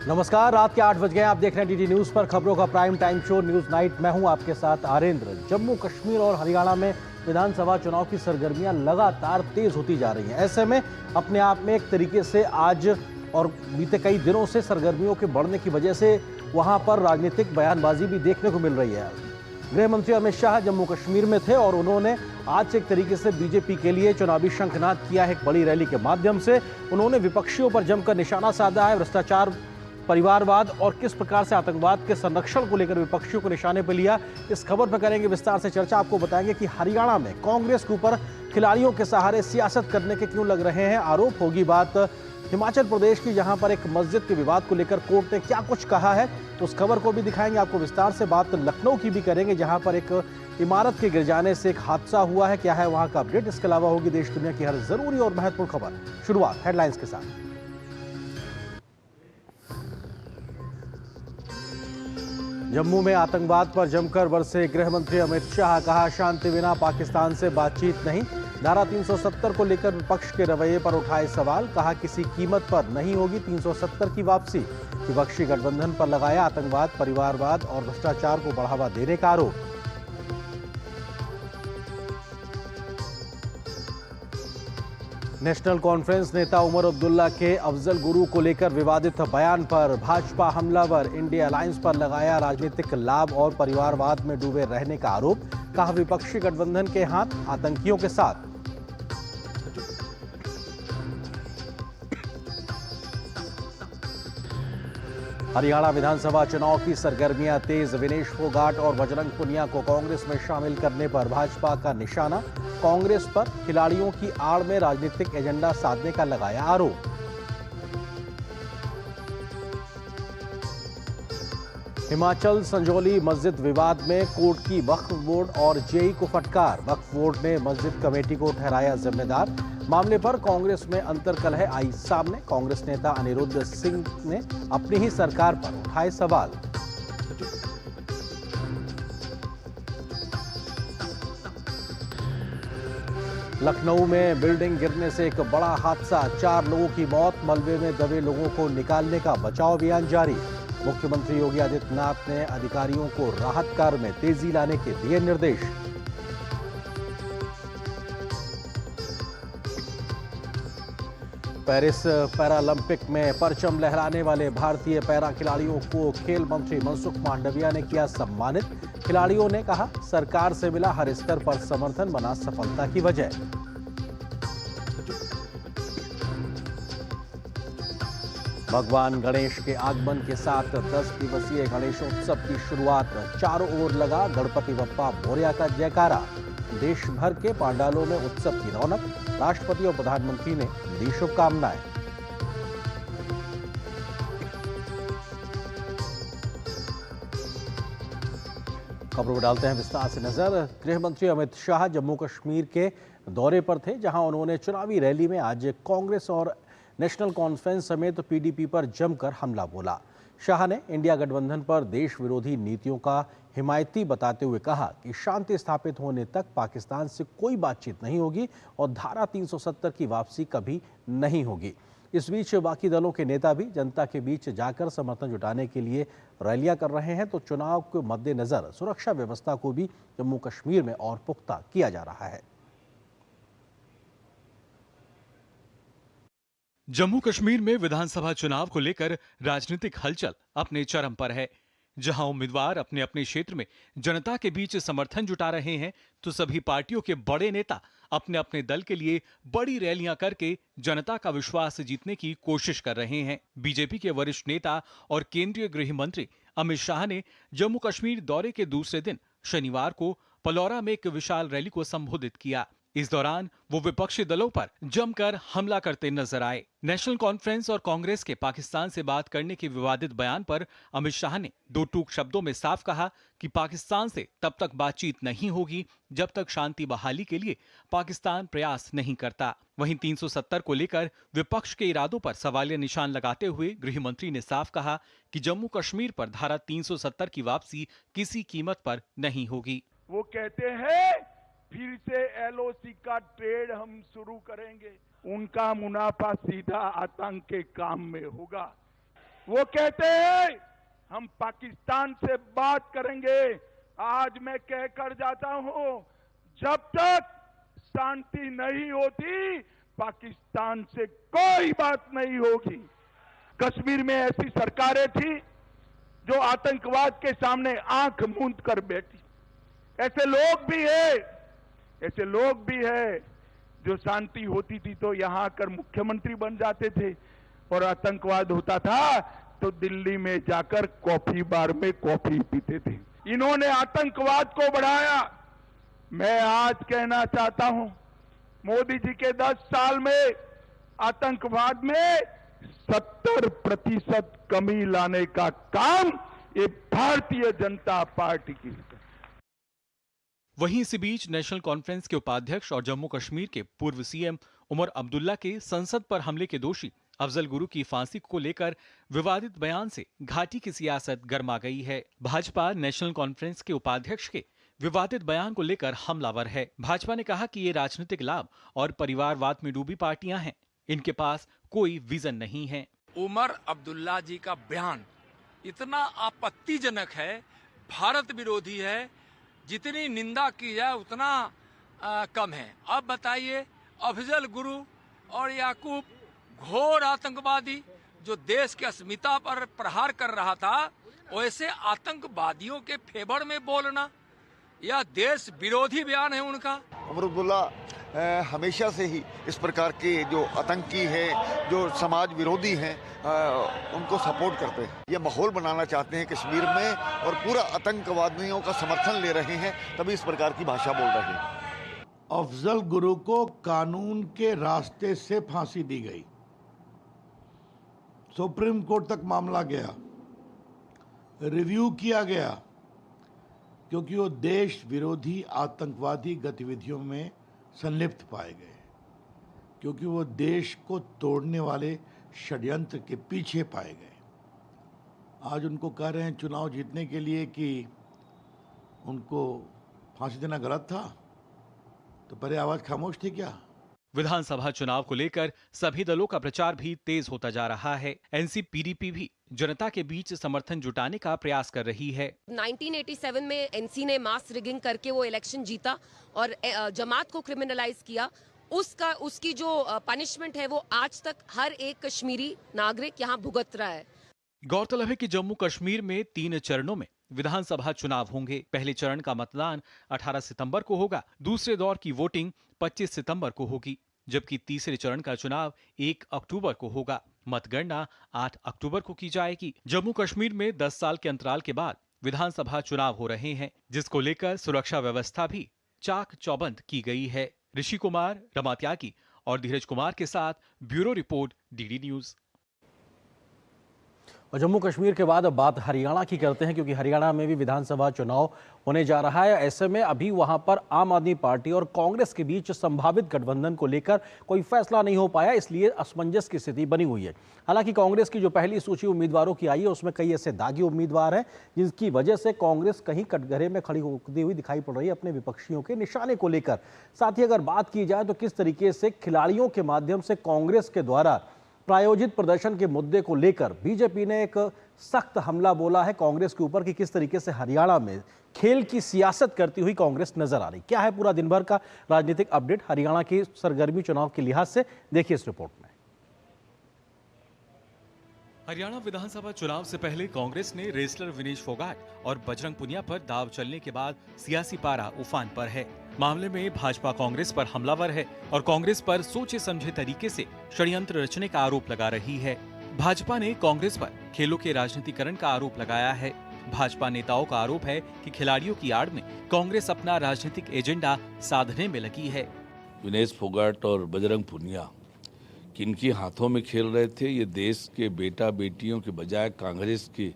नमस्कार, रात के 8 बज गए। आप देख रहे हैं डीडी न्यूज पर खबरों का prime time show news night. मैं हूं आपके साथ आरेंद्र। जम्मू कश्मीर और हरियाणा में विधानसभा चुनाव की सरगर्मियां लगातार तेज होती जा रही हैं। ऐसे में अपने आप में एक तरीके से आज और बीते कई दिनों से सरगर्मियों के बढ़ने की वजह से वहां पर राजनीतिक बयानबाजी भी देखने को मिल रही है। गृह मंत्री अमित शाह जम्मू कश्मीर में थे और उन्होंने आज से एक तरीके से बीजेपी के लिए चुनावी शंखनाद किया है। एक बड़ी रैली के माध्यम से उन्होंने विपक्षियों पर जमकर निशाना साधा है। भ्रष्टाचार, परिवारवाद और किस प्रकार से आतंकवाद के संरक्षण को लेकर विपक्षियों को निशाने पर लिया, इस खबर पर करेंगे विस्तार से चर्चा। आपको बताएंगे कि हरियाणा में कांग्रेस के ऊपर खिलाड़ियों के सहारे सियासत करने के क्यों लग रहे हैं आरोप। होगी बात हिमाचल प्रदेश की, जहां पर एक मस्जिद के विवाद को लेकर कोर्ट ने क्या कुछ कहा है, तो उस खबर को भी दिखाएंगे आपको विस्तार से। बात लखनऊ की भी करेंगे, जहां पर एक इमारत के गिर जाने से एक हादसा हुआ है। क्या है वहां का अपडेट, इसके अलावा होगी देश दुनिया की हर जरूरी और महत्वपूर्ण खबर। शुरुआत हेडलाइंस के साथ। जम्मू में आतंकवाद पर जमकर बरसे गृह मंत्री अमित शाह। कहा, शांति बिना पाकिस्तान से बातचीत नहीं। धारा 370 को लेकर विपक्ष के रवैये पर उठाए सवाल। कहा, किसी कीमत पर नहीं होगी 370 की वापसी। विपक्षी गठबंधन पर लगाया आतंकवाद, परिवारवाद और भ्रष्टाचार को बढ़ावा देने का आरोप। नेशनल कॉन्फ्रेंस नेता उमर अब्दुल्ला के अफजल गुरु को लेकर विवादित बयान पर भाजपा हमलावर। इंडिया अलायंस पर लगाया राजनीतिक लाभ और परिवारवाद में डूबे रहने का आरोप। कहा, विपक्षी गठबंधन के हाथ आतंकियों के साथ। हरियाणा विधानसभा चुनाव की सरगर्मियां तेज। विनेश फोगाट और बजरंग पुनिया को कांग्रेस में शामिल करने पर भाजपा का निशाना। कांग्रेस पर खिलाड़ियों की आड़ में राजनीतिक एजेंडा साधने का लगाया आरोप। हिमाचल संजौली मस्जिद विवाद में कोर्ट की वक्फ बोर्ड और जेई को फटकार। वक्फ बोर्ड ने मस्जिद कमेटी को ठहराया जिम्मेदार। मामले पर कांग्रेस में अंतर्कलह आई सामने। कांग्रेस नेता अनिरुद्ध सिंह ने अपनी ही सरकार पर उठाए सवाल। लखनऊ में बिल्डिंग गिरने से एक बड़ा हादसा। 4 लोगों की मौत। मलबे में दबे लोगों को निकालने का बचाव अभियान जारी। मुख्यमंत्री योगी आदित्यनाथ ने अधिकारियों को राहत कार्य में तेजी लाने के दिए निर्देश। पेरिस पैरालंपिक में परचम लहराने वाले भारतीय पैरा खिलाड़ियों को खेल मंत्री मनसुख मांडविया ने किया सम्मानित। खिलाड़ियों ने कहा, सरकार से मिला हर स्तर पर समर्थन बना सफलता की वजह। भगवान गणेश के आगमन के साथ 10 दिवसीय गणेशोत्सव की शुरुआत। चारों ओर लगा गणपति बप्पा मोरया का जयकारा। देश भर के पांडालों में उत्सव की रौनक। राष्ट्रपति और प्रधानमंत्री ने दी शुभकामनाएं। खबरों में डालते हैं विस्तार से नजर। गृह मंत्री अमित शाह जम्मू कश्मीर के दौरे पर थे, जहां उन्होंने चुनावी रैली में आज कांग्रेस और नेशनल कॉन्फ्रेंस समेत पीडीपी पर जमकर हमला बोला। शाह ने इंडिया गठबंधन पर देश विरोधी नीतियों का हिमायती बताते हुए कहा कि शांति स्थापित होने तक पाकिस्तान से कोई बातचीत नहीं होगी और धारा 370 की वापसी कभी नहीं होगी। इस बीच बाकी दलों के नेता भी जनता के बीच जाकर समर्थन जुटाने के लिए रैलियां कर रहे हैं। तो चुनाव के मद्देनजर सुरक्षा व्यवस्था को भी जम्मू कश्मीर में और पुख्ता किया जा रहा है। जम्मू कश्मीर में विधानसभा चुनाव को लेकर राजनीतिक हलचल अपने चरम पर है। जहां उम्मीदवार अपने अपने क्षेत्र में जनता के बीच समर्थन जुटा रहे हैं, तो सभी पार्टियों के बड़े नेता अपने अपने दल के लिए बड़ी रैलियां करके जनता का विश्वास जीतने की कोशिश कर रहे हैं। बीजेपी के वरिष्ठ नेता और केंद्रीय गृह मंत्री अमित शाह ने जम्मू कश्मीर दौरे के दूसरे दिन शनिवार को पलौरा में एक विशाल रैली को संबोधित किया। इस दौरान वो विपक्षी दलों पर जमकर हमला करते नजर आए। नेशनल कॉन्फ्रेंस और कांग्रेस के पाकिस्तान से बात करने के विवादित बयान पर अमित शाह ने दो टूक शब्दों में साफ कहा कि पाकिस्तान से तब तक बातचीत नहीं होगी जब तक शांति बहाली के लिए पाकिस्तान प्रयास नहीं करता। वहीं 370 को लेकर विपक्ष के इरादों पर सवालिया निशान लगाते हुए गृह मंत्री ने साफ कहा कि जम्मू कश्मीर पर धारा 370 की वापसी किसी कीमत पर नहीं होगी। वो कहते हैं फिर से एलओसी का ट्रेड हम शुरू करेंगे। उनका मुनाफा सीधा आतंक के काम में होगा। वो कहते हैं हम पाकिस्तान से बात करेंगे। आज मैं कहकर जाता हूं, जब तक शांति नहीं होती पाकिस्तान से कोई बात नहीं होगी। कश्मीर में ऐसी सरकारें थी जो आतंकवाद के सामने आंख मूंद कर बैठी। ऐसे लोग भी हैं जो शांति होती थी तो यहां आकर मुख्यमंत्री बन जाते थे, और आतंकवाद होता था तो दिल्ली में जाकर कॉफी बार में कॉफी पीते थे। इन्होंने आतंकवाद को बढ़ाया। मैं आज कहना चाहता हूं, मोदी जी के 10 साल में आतंकवाद में 70% कमी लाने का काम ये भारतीय जनता पार्टी की है। वहीं इसी बीच नेशनल कॉन्फ्रेंस के उपाध्यक्ष और जम्मू कश्मीर के पूर्व सीएम उमर अब्दुल्ला के संसद पर हमले के दोषी अफजल गुरु की फांसी को लेकर विवादित बयान से घाटी की सियासत गर्मा गई है। भाजपा नेशनल कॉन्फ्रेंस के उपाध्यक्ष के विवादित बयान को लेकर हमलावर है। भाजपा ने कहा कि ये राजनीतिक लाभ और परिवारवाद में डूबी पार्टियां हैं, इनके पास कोई विजन नहीं है। उमर अब्दुल्ला जी का बयान इतना आपत्तिजनक है, भारत विरोधी है, जितनी निंदा की जाए उतना कम है। अब बताइए, अफजल गुरु और याकूब घोर आतंकवादी जो देश की अस्मिता पर प्रहार कर रहा था, वैसे आतंकवादियों के फेवर में बोलना यह देश विरोधी बयान है उनका। उमर अब्दुल्ला हमेशा से ही इस प्रकार के जो आतंकी हैं, जो समाज विरोधी हैं, उनको सपोर्ट करते हैं। ये माहौल बनाना चाहते हैं कश्मीर में और पूरा आतंकवादियों का समर्थन ले रहे हैं, तभी इस प्रकार की भाषा बोल रहे हैं। अफजल गुरु को कानून के रास्ते से फांसी दी गई, सुप्रीम कोर्ट तक मामला गया, रिव्यू किया गया, क्योंकि वो देश विरोधी आतंकवादी गतिविधियों में संलिप्त पाए गए, क्योंकि वो देश को तोड़ने वाले षड्यंत्र के पीछे पाए गए। आज उनको कह रहे हैं चुनाव जीतने के लिए कि उनको फांसी देना गलत था, तो पहले आवाज खामोश थी क्या? विधानसभा चुनाव को लेकर सभी दलों का प्रचार भी तेज होता जा रहा है। एनसी-पीडीपी भी जनता के बीच समर्थन जुटाने का प्रयास कर रही है। 1987 में एनसी ने मास रिगिंग करके वो इलेक्शन जीता और जमात को क्रिमिनलाइज किया। उसकी जो पनिशमेंट है वो आज तक हर एक कश्मीरी नागरिक यहाँ भुगत रहा है। गौरतलब है कि जम्मू कश्मीर में 3 चरणों में विधानसभा चुनाव होंगे। पहले चरण का मतदान 18 सितंबर को होगा, दूसरे दौर की वोटिंग 25 सितंबर को होगी, जबकि तीसरे चरण का चुनाव 1 अक्टूबर को होगा। मतगणना 8 अक्टूबर को की जाएगी। जम्मू कश्मीर में 10 साल के अंतराल के बाद विधानसभा चुनाव हो रहे हैं, जिसको लेकर सुरक्षा व्यवस्था भी चाक चौबंद की गई है। ऋषि कुमार, रमा त्यागी और धीरज कुमार के साथ ब्यूरो रिपोर्ट, डीडी न्यूज। और जम्मू कश्मीर के बाद अब बात हरियाणा की करते हैं, क्योंकि हरियाणा में भी विधानसभा चुनाव होने जा रहा है। ऐसे में अभी वहां पर आम आदमी पार्टी और कांग्रेस के बीच संभावित गठबंधन को लेकर कोई फैसला नहीं हो पाया, इसलिए असमंजस की स्थिति बनी हुई है। हालांकि कांग्रेस की जो पहली सूची उम्मीदवारों की आई है उसमें कई ऐसे दागी उम्मीदवार हैं जिसकी वजह से कांग्रेस कहीं कटघरे में खड़ी होती हुई दिखाई पड़ रही है अपने विपक्षियों के निशाने को लेकर। साथ ही अगर बात की जाए तो किस तरीके से खिलाड़ियों के माध्यम से कांग्रेस के द्वारा प्रायोजित प्रदर्शन के मुद्दे को लेकर बीजेपी ने एक सख्त हमला बोला है कांग्रेस के ऊपर कि किस तरीके से हरियाणा में खेल की सियासत करती हुई कांग्रेस नजर आ रही। क्या है पूरा दिन भर का राजनीतिक अपडेट हरियाणा की सरगर्मी चुनाव के लिहाज से, देखिए इस रिपोर्ट में। हरियाणा विधानसभा चुनाव से पहले कांग्रेस ने रेसलर विनेश फोगाट और बजरंग पुनिया पर दाव चलने के बाद सियासी पारा उफान पर है। मामले में भाजपा कांग्रेस पर हमलावर है और कांग्रेस पर सोचे समझे तरीके से षड्यंत्र रचने का आरोप लगा रही है। भाजपा ने कांग्रेस पर खेलों के राजनीतिकरण का आरोप लगाया है। भाजपा नेताओं का आरोप है कि खिलाड़ियों की आड़ में कांग्रेस अपना राजनीतिक एजेंडा साधने में लगी है। विनेश फोगाट और बजरंग पुनिया किनके हाथों में खेल रहे थे, ये देश के बेटा बेटियों के बजाय कांग्रेस की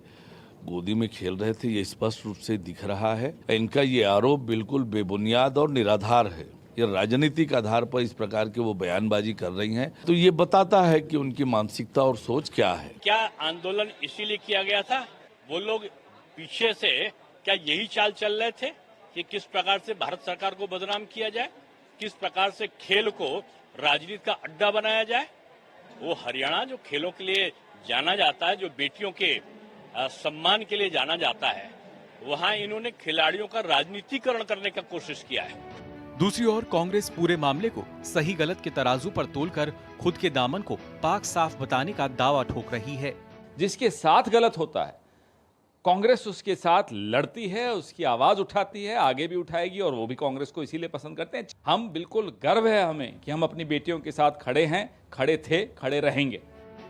गोदी में खेल रहे थे, ये स्पष्ट रूप से दिख रहा है। इनका ये आरोप बिल्कुल बेबुनियाद और निराधार है। ये राजनीतिक आधार पर इस प्रकार के वो बयानबाजी कर रही हैं, तो ये बताता है कि उनकी मानसिकता और सोच क्या है। क्या आंदोलन इसीलिए किया गया था? वो लोग पीछे से क्या यही चाल चल रहे थे कि किस प्रकार से भारत सरकार को बदनाम किया जाए, किस प्रकार से खेल को राजनीति का अड्डा बनाया जाए? वो हरियाणा जो खेलों के लिए जाना जाता है, जो बेटियों के सम्मान के लिए जाना जाता है, वहां इन्होंने खिलाड़ियों का राजनीतिकरण करने का कोशिश किया है। दूसरी ओर कांग्रेस पूरे मामले को सही गलत के तराजू पर तोलकर खुद के दामन को पाक साफ बताने का दावा ठोक रही है। जिसके साथ गलत होता है कांग्रेस उसके साथ लड़ती है, उसकी आवाज उठाती है, आगे भी उठाएगी, और वो भी कांग्रेस को इसीलिए पसंद करते हैं। हम बिल्कुल गर्व है हमें कि हम अपनी बेटियों के साथ खड़े हैं, खड़े थे, खड़े रहेंगे।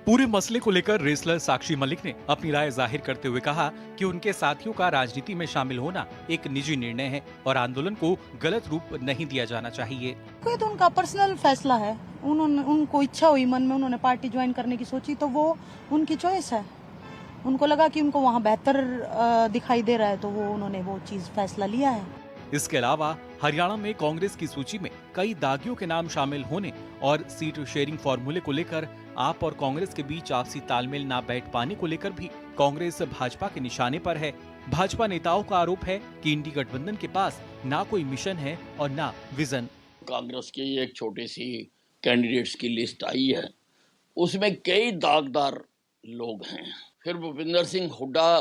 पूरे मसले को लेकर रेसलर साक्षी मलिक ने अपनी राय जाहिर करते हुए कहा कि उनके साथियों का राजनीति में शामिल होना एक निजी निर्णय है और आंदोलन को गलत रूप नहीं दिया जाना चाहिए। कोई तो उनका पर्सनल फैसला है, उनको इच्छा हुई मन में, उन्होंने पार्टी ज्वाइन करने की सोची तो वो उनकी चॉइस है। उनको लगा कि उनको वहाँ बेहतर दिखाई दे रहा है तो वो उन्होंने वो चीज फैसला लिया है। इसके अलावा हरियाणा में कांग्रेस की सूची में कई दागियों के नाम शामिल होने और सीट शेयरिंग फॉर्मूले को लेकर आप और कांग्रेस के बीच आपसी तालमेल ना बैठ पाने को लेकर भी कांग्रेस भाजपा के निशाने पर है। भाजपा नेताओं का आरोप है कि इंडी गठबंधन के पास ना कोई मिशन है और ना विजन। कांग्रेस की एक छोटी सी कैंडिडेट्स की लिस्ट आई है, उसमें कई दागदार लोग हैं। फिर भूपिंदर सिंह हुड्डा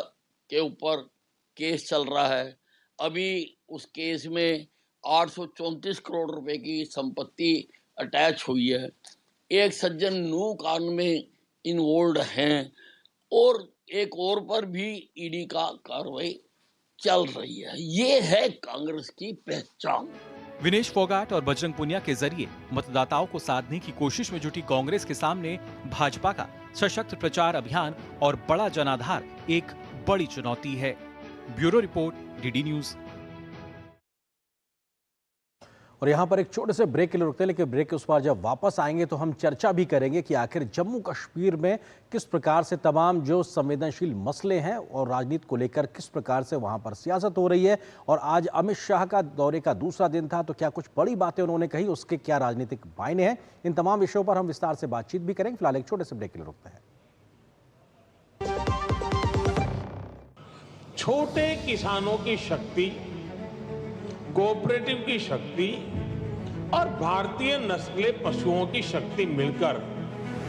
के ऊपर केस चल रहा है, अभी उस केस में 834 करोड़ रुपए की संपत्ति अटैच हुई है। एक सज्जन नू कान में इन्वॉल्व हैं और एक और पर भी ईडी का कार्रवाई चल रही है। ये है कांग्रेस की पहचान। विनेश फोगाट और बजरंग पुनिया के जरिए मतदाताओं को साधने की कोशिश में जुटी कांग्रेस के सामने भाजपा का सशक्त प्रचार अभियान और बड़ा जनाधार एक बड़ी चुनौती है। Bureau report, DD news. और यहाँ पर एक छोटे से ब्रेक के लिए रुकते हैं, लेकिन ब्रेक के उस पार जब वापस आएंगे तो हम चर्चा भी करेंगे कि आखिर जम्मू कश्मीर में किस प्रकार से तमाम जो संवेदनशील मसले हैं और राजनीति को लेकर किस प्रकार से वहाँ पर सियासत हो रही है। और आज अमित शाह का दौरे का दूसरा दिन था, तो क्या कुछ बड़ी बातें उन्होंने कही, उसके क्या राजनीतिक मायने हैं, इन तमाम विषयों पर हम विस्तार से बातचीत भी करेंगे। फिलहाल एक छोटे से ब्रेक के लिए रुकते हैं। छोटे किसानों की शक्ति, कोऑपरेटिव की शक्ति और भारतीय नस्ले पशुओं की शक्ति मिलकर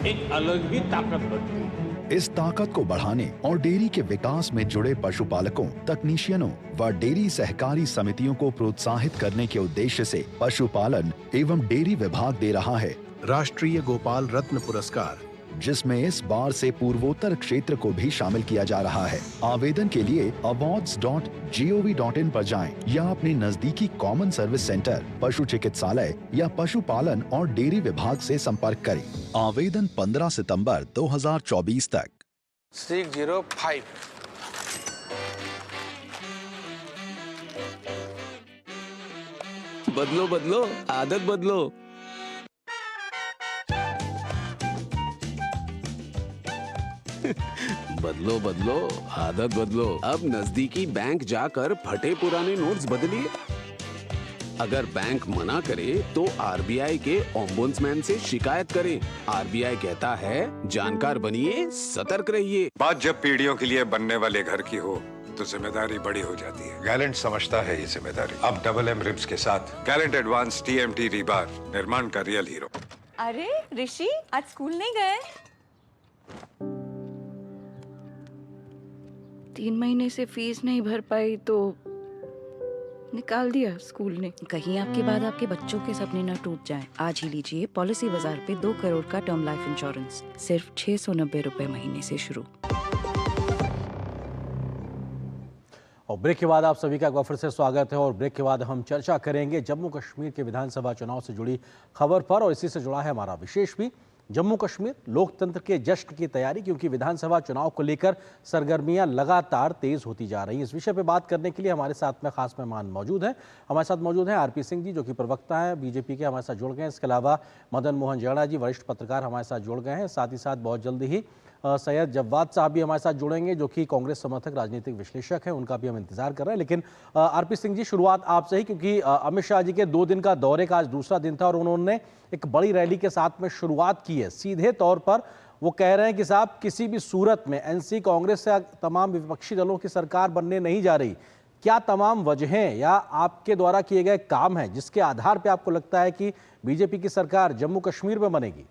एक अलग ही ताकत बनती है। इस ताकत को बढ़ाने और डेयरी के विकास में जुड़े पशुपालकों, तकनीशियनों व डेयरी सहकारी समितियों को प्रोत्साहित करने के उद्देश्य से पशुपालन एवं डेयरी विभाग दे रहा है राष्ट्रीय गोपाल रत्न पुरस्कार, जिसमें इस बार से पूर्वोत्तर क्षेत्र को भी शामिल किया जा रहा है। आवेदन के लिए awards.gov.in पर जाएं या अपने नजदीकी कॉमन सर्विस सेंटर, पशु चिकित्सालय या पशुपालन और डेयरी विभाग से संपर्क करें। आवेदन 15 सितंबर 2024 तक। 605 बदलो बदलो आदत बदलो। बदलो बदलो आदत बदलो। अब नजदीकी बैंक जाकर फटे पुराने नोट्स बदलिए। अगर बैंक मना करे तो आरबीआई के ओम्बुड्समैन से शिकायत करें। आरबीआई कहता है जानकार बनिए, सतर्क रहिए। बात जब पीढ़ियों के लिए बनने वाले घर की हो तो जिम्मेदारी बड़ी हो जाती है। गैलेंट समझता है ये जिम्मेदारी। अब डबल एम रिब्स के साथ गैलेंट एडवांस टीएमटी रीबार, निर्माण का रियल हीरो। अरे ऋषि, आज स्कूल नहीं गए? 3 महीने से फीस नहीं भर पाई तो निकाल दिया स्कूल ने। कहीं आपके बाद आपके बच्चों के सपने न टूट जाएं। आज ही लीजिए पॉलिसी बाजार पे 2 करोड़ का टर्म लाइफ इंश्योरेंस, सिर्फ 690 रुपए महीने से शुरू। और ब्रेक के बाद आप सभी का एक बार फिर से स्वागत है। और ब्रेक के बाद हम चर्चा करेंगे जम्मू कश्मीर के विधानसभा चुनाव से जुड़ी खबर पर, और इसी से जुड़ा है हमारा विशेष भी जम्मू कश्मीर लोकतंत्र के जश्न की तैयारी, क्योंकि विधानसभा चुनाव को लेकर सरगर्मियां लगातार तेज होती जा रही हैं। इस विषय पे बात करने के लिए हमारे साथ में खास मेहमान मौजूद हैं। हमारे साथ मौजूद हैं आरपी सिंह जी, जो कि प्रवक्ता हैं बीजेपी के, हमारे साथ जुड़ गए हैं। इसके अलावा मदन मोहन जैड़ा जी, वरिष्ठ पत्रकार, हमारे साथ जुड़ गए हैं। साथ ही साथ बहुत जल्दी ही सैयद जव्वाद साहब भी हमारे साथ जुड़ेंगे, जो कि कांग्रेस समर्थक राजनीतिक विश्लेषक हैं, उनका भी हम इंतजार कर रहे हैं। लेकिन आरपी सिंह जी, शुरुआत आपसे ही, क्योंकि अमित शाह जी के 2 दिन का दौरे का आज दूसरा दिन था और उन्होंने एक बड़ी रैली के साथ में शुरुआत की है। सीधे तौर पर वो कह रहे हैं कि साहब किसी भी सूरत में एनसी, कांग्रेस या तमाम विपक्षी दलों की सरकार बनने नहीं जा रही। क्या तमाम वजहें या आपके द्वारा किए गए काम हैं जिसके आधार पर आपको लगता है कि बीजेपी की सरकार जम्मू कश्मीर में बनेगी?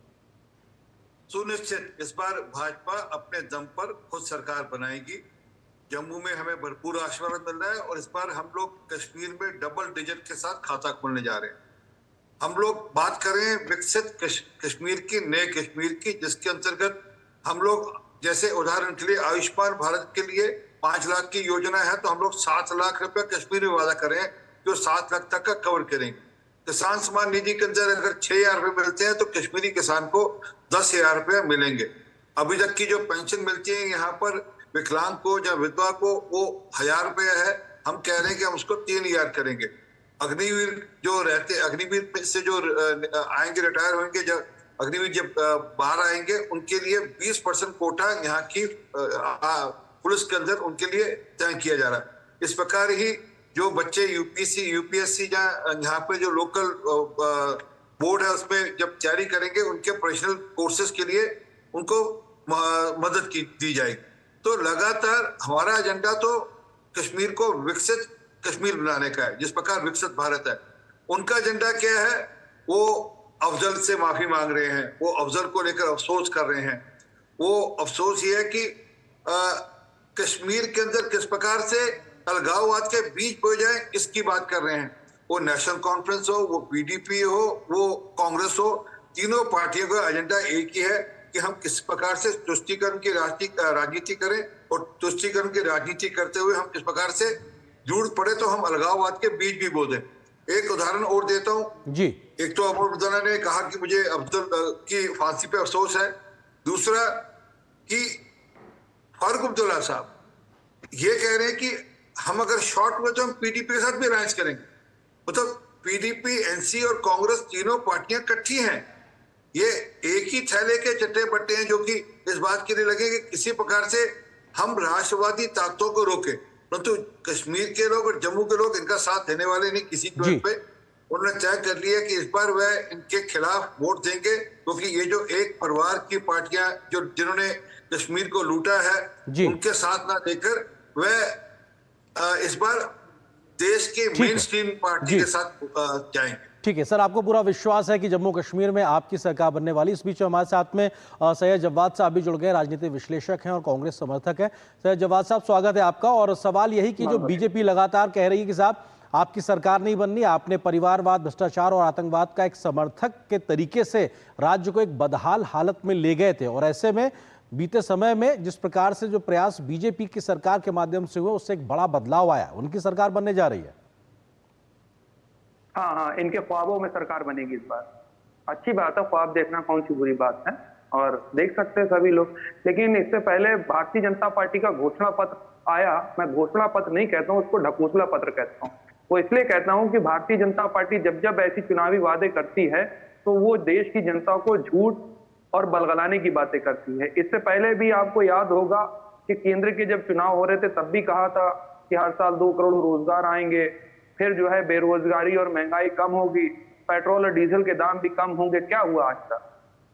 सुनिश्चित इस बार भाजपा अपने दम पर खुद सरकार बनाएगी। जम्मू में हमें भरपूर आश्वासन मिल रहा है और इस बार हम लोग कश्मीर में डबल डिजिट के साथ खाता खोलने जा रहे हैं। हम लोग बात करें विकसित कश्मीर की, नए कश्मीर की, जिसके अंतर्गत हम लोग जैसे उदाहरण के लिए आयुष्मान भारत के लिए 5 लाख की योजना है, तो हम लोग 7 लाख रुपए कश्मीर में वादा करें जो 7 लाख तक का कवर करेंगे। किसान सम्मान निधि के अंदर अगर 6,000 रुपए मिलते हैं तो कश्मीरी किसान को 10,000 रुपए मिलेंगे। अभी तक की जो पेंशन मिलती है यहाँ पर विकलांग को या विधवा को वो 1,000 रुपए है, हम कह रहे हैं कि हम उसको 3,000 करेंगे। अग्निवीर जो रहते, अग्निवीर से जो आएंगे, रिटायर होंगे, जब अग्निवीर जब बाहर आएंगे उनके लिए 20% कोटा यहाँ की पुलिस के अंदर उनके लिए तय किया जा रहा है। इस प्रकार ही जो बच्चे यूपीएससी यहाँ पे जो लोकल बोर्ड है उसमें जब तैयारी करेंगे उनके प्रोफेशनल कोर्सेज के लिए उनको मदद दी जाएगी। तो लगातार हमारा एजेंडा तो कश्मीर को विकसित कश्मीर बनाने का है, जिस प्रकार विकसित भारत है। उनका एजेंडा क्या है? वो अफजल से माफी मांग रहे हैं, वो अफजल को लेकर अफसोस कर रहे हैं। वो अफसोस ये है कि कश्मीर के अंदर किस प्रकार से अलगाववाद के बीज बोए जाए, इसकी बात कर रहे हैं। वो नेशनल कॉन्फ्रेंस हो, वो पीडीपी हो, वो कांग्रेस हो, तीनों पार्टियों का एजेंडा एक ही है कि हम किस प्रकार से तुष्टीकरण की राजनीति करें और तुष्टीकरण की राजनीति करते हुए हम किस प्रकार से जरूरत पड़े तो हम अलगाववाद के बीज भी बो दें। एक उदाहरण और देता हूं जी। एक तो अमर अब्दुल्ला ने कहा कि मुझे अब्दुल की फांसी पे अफसोस है। दूसरा कि फारूक अब्दुल्ला साहब ये कह रहे हैं कि हम अगर शॉर्ट हुए तो हम पीडीपी के साथ भी अलायंस करेंगे। मतलब पीडीपी, एनसी और कांग्रेस तीनों पार्टियां इकट्ठी हैं। ये एक ही थैले के चट्टे बट्टे हैं जो कि इस बात के लिए लगे कि किसी प्रकार से हम राष्ट्रवादी ताकतों को रोके, परंतु कश्मीर के लोग और जम्मू के लोग इनका साथ देने वाले नहीं किसी कीमत पे। उन्होंने तय कर लिया कि इस बार वह इनके खिलाफ वोट देंगे, क्योंकि ये जो एक परिवार की पार्टियां जो जिन्होंने कश्मीर को लूटा है उनके साथ ना देकर वह इस बार देश के मेन स्ट्रीम पार्टी के साथ जाएंगे। ठीक है सर, आपको पूरा विश्वास है कि जम्मू कश्मीर में आपकी सरकार बनने वाली। इस बीच हमारे साथ में सैयद जवाद साहब भी जुड़ गए, राजनीतिक विश्लेषक हैं और कांग्रेस समर्थक हैं। सैयद जवाद साहब, स्वागत है आपका। और सवाल यही कि जो बीजेपी लगातार कह रही है कि साहब आपकी सरकार नहीं बननी, आपने परिवारवाद, भ्रष्टाचार और आतंकवाद का एक समर्थक के तरीके से राज्य को एक बदहाल हालत में ले गए थे, और ऐसे में बीते समय में जिस प्रकार से जो प्रयास बीजेपी की सरकार के माध्यम से हुए उससे एक बड़ा बदलाव आया, उनकी सरकार बनने जा रही है। हाँ, इनके ख्वाबों में सरकार बनेगी इस बार। अच्छी बात है, ख्वाब देखना कौन सी बुरी बात है, और देख सकते हैं सभी लोग। लेकिन इससे पहले भारतीय जनता पार्टी का घोषणा पत्र आया। मैं घोषणा पत्र नहीं कहता हूँ, उसको ढकोसला पत्र कहता हूँ। वो इसलिए कहता हूँ कि भारतीय जनता पार्टी जब जब ऐसी चुनावी वादे करती है तो वो देश की जनता को झूठ और बलगलाने की बातें करती है। इससे पहले भी आपको याद होगा कि केंद्र के जब चुनाव हो रहे थे तब भी कहा था कि हर साल 2 करोड़ रोजगार आएंगे, फिर जो है बेरोजगारी और महंगाई कम होगी, पेट्रोल और डीजल के दाम भी कम होंगे। क्या हुआ आज तक?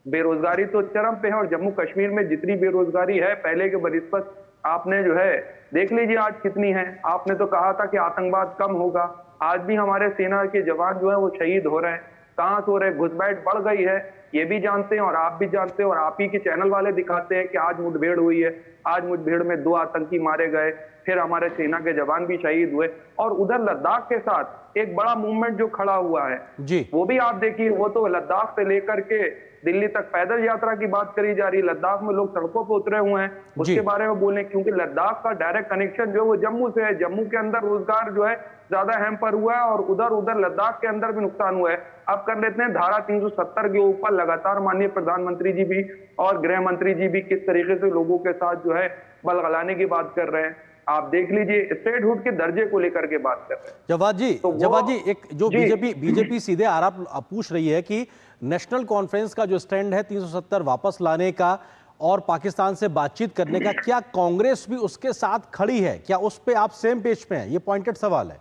बेरोजगारी तो चरम पे है, और जम्मू कश्मीर में जितनी बेरोजगारी है पहले के बनिस्बत आपने जो है देख लीजिए आज कितनी है। आपने तो कहा था कि आतंकवाद कम होगा, आज भी हमारे सेना के जवान जो है वो शहीद हो रहे हैं। कहां से हो रहे? घुसपैठ बढ़ गई है, ये भी जानते हैं और आप भी जानते हैं, और आप ही के चैनल वाले दिखाते हैं कि आज मुठभेड़ हुई है, आज मुठभेड़ में 2 आतंकी मारे गए, फिर हमारे सेना के जवान भी शहीद हुए। और उधर लद्दाख के साथ एक बड़ा मूवमेंट जो खड़ा हुआ है जी, वो भी आप देखिए। वो तो लद्दाख से लेकर के दिल्ली तक पैदल यात्रा की बात करी जा रही है। लद्दाख में लोग सड़कों पर उतरे हुए हैं, उसके बारे में बोलें, क्योंकि लद्दाख का डायरेक्ट कनेक्शन जो है वो जम्मू से है। जम्मू के अंदर रोजगार जो है ज्यादा हैम्पर हुआ है और उधर लद्दाख के अंदर भी नुकसान हुआ है। अब कर लेते हैं धारा 370 के ऊपर लगातार माननीय प्रधानमंत्री जी भी और गृह मंत्री जी भी किस तरीके से लोगों के साथ जो है बलगलाने की बात कर रहे हैं। आप देख लीजिए, स्टेटहुड के दर्जे को लेकर के बात कर रहे हैं। जवाद जी, एक जो बीजेपी सीधे आरोप पूछ रही है कि नेशनल कॉन्फ्रेंस का जो स्टैंड है 370 वापस लाने का और पाकिस्तान से बातचीत करने का, क्या कांग्रेस भी उसके साथ खड़ी है? क्या उस पे आप सेम पेज पे हैं? ये पॉइंटेड सवाल है।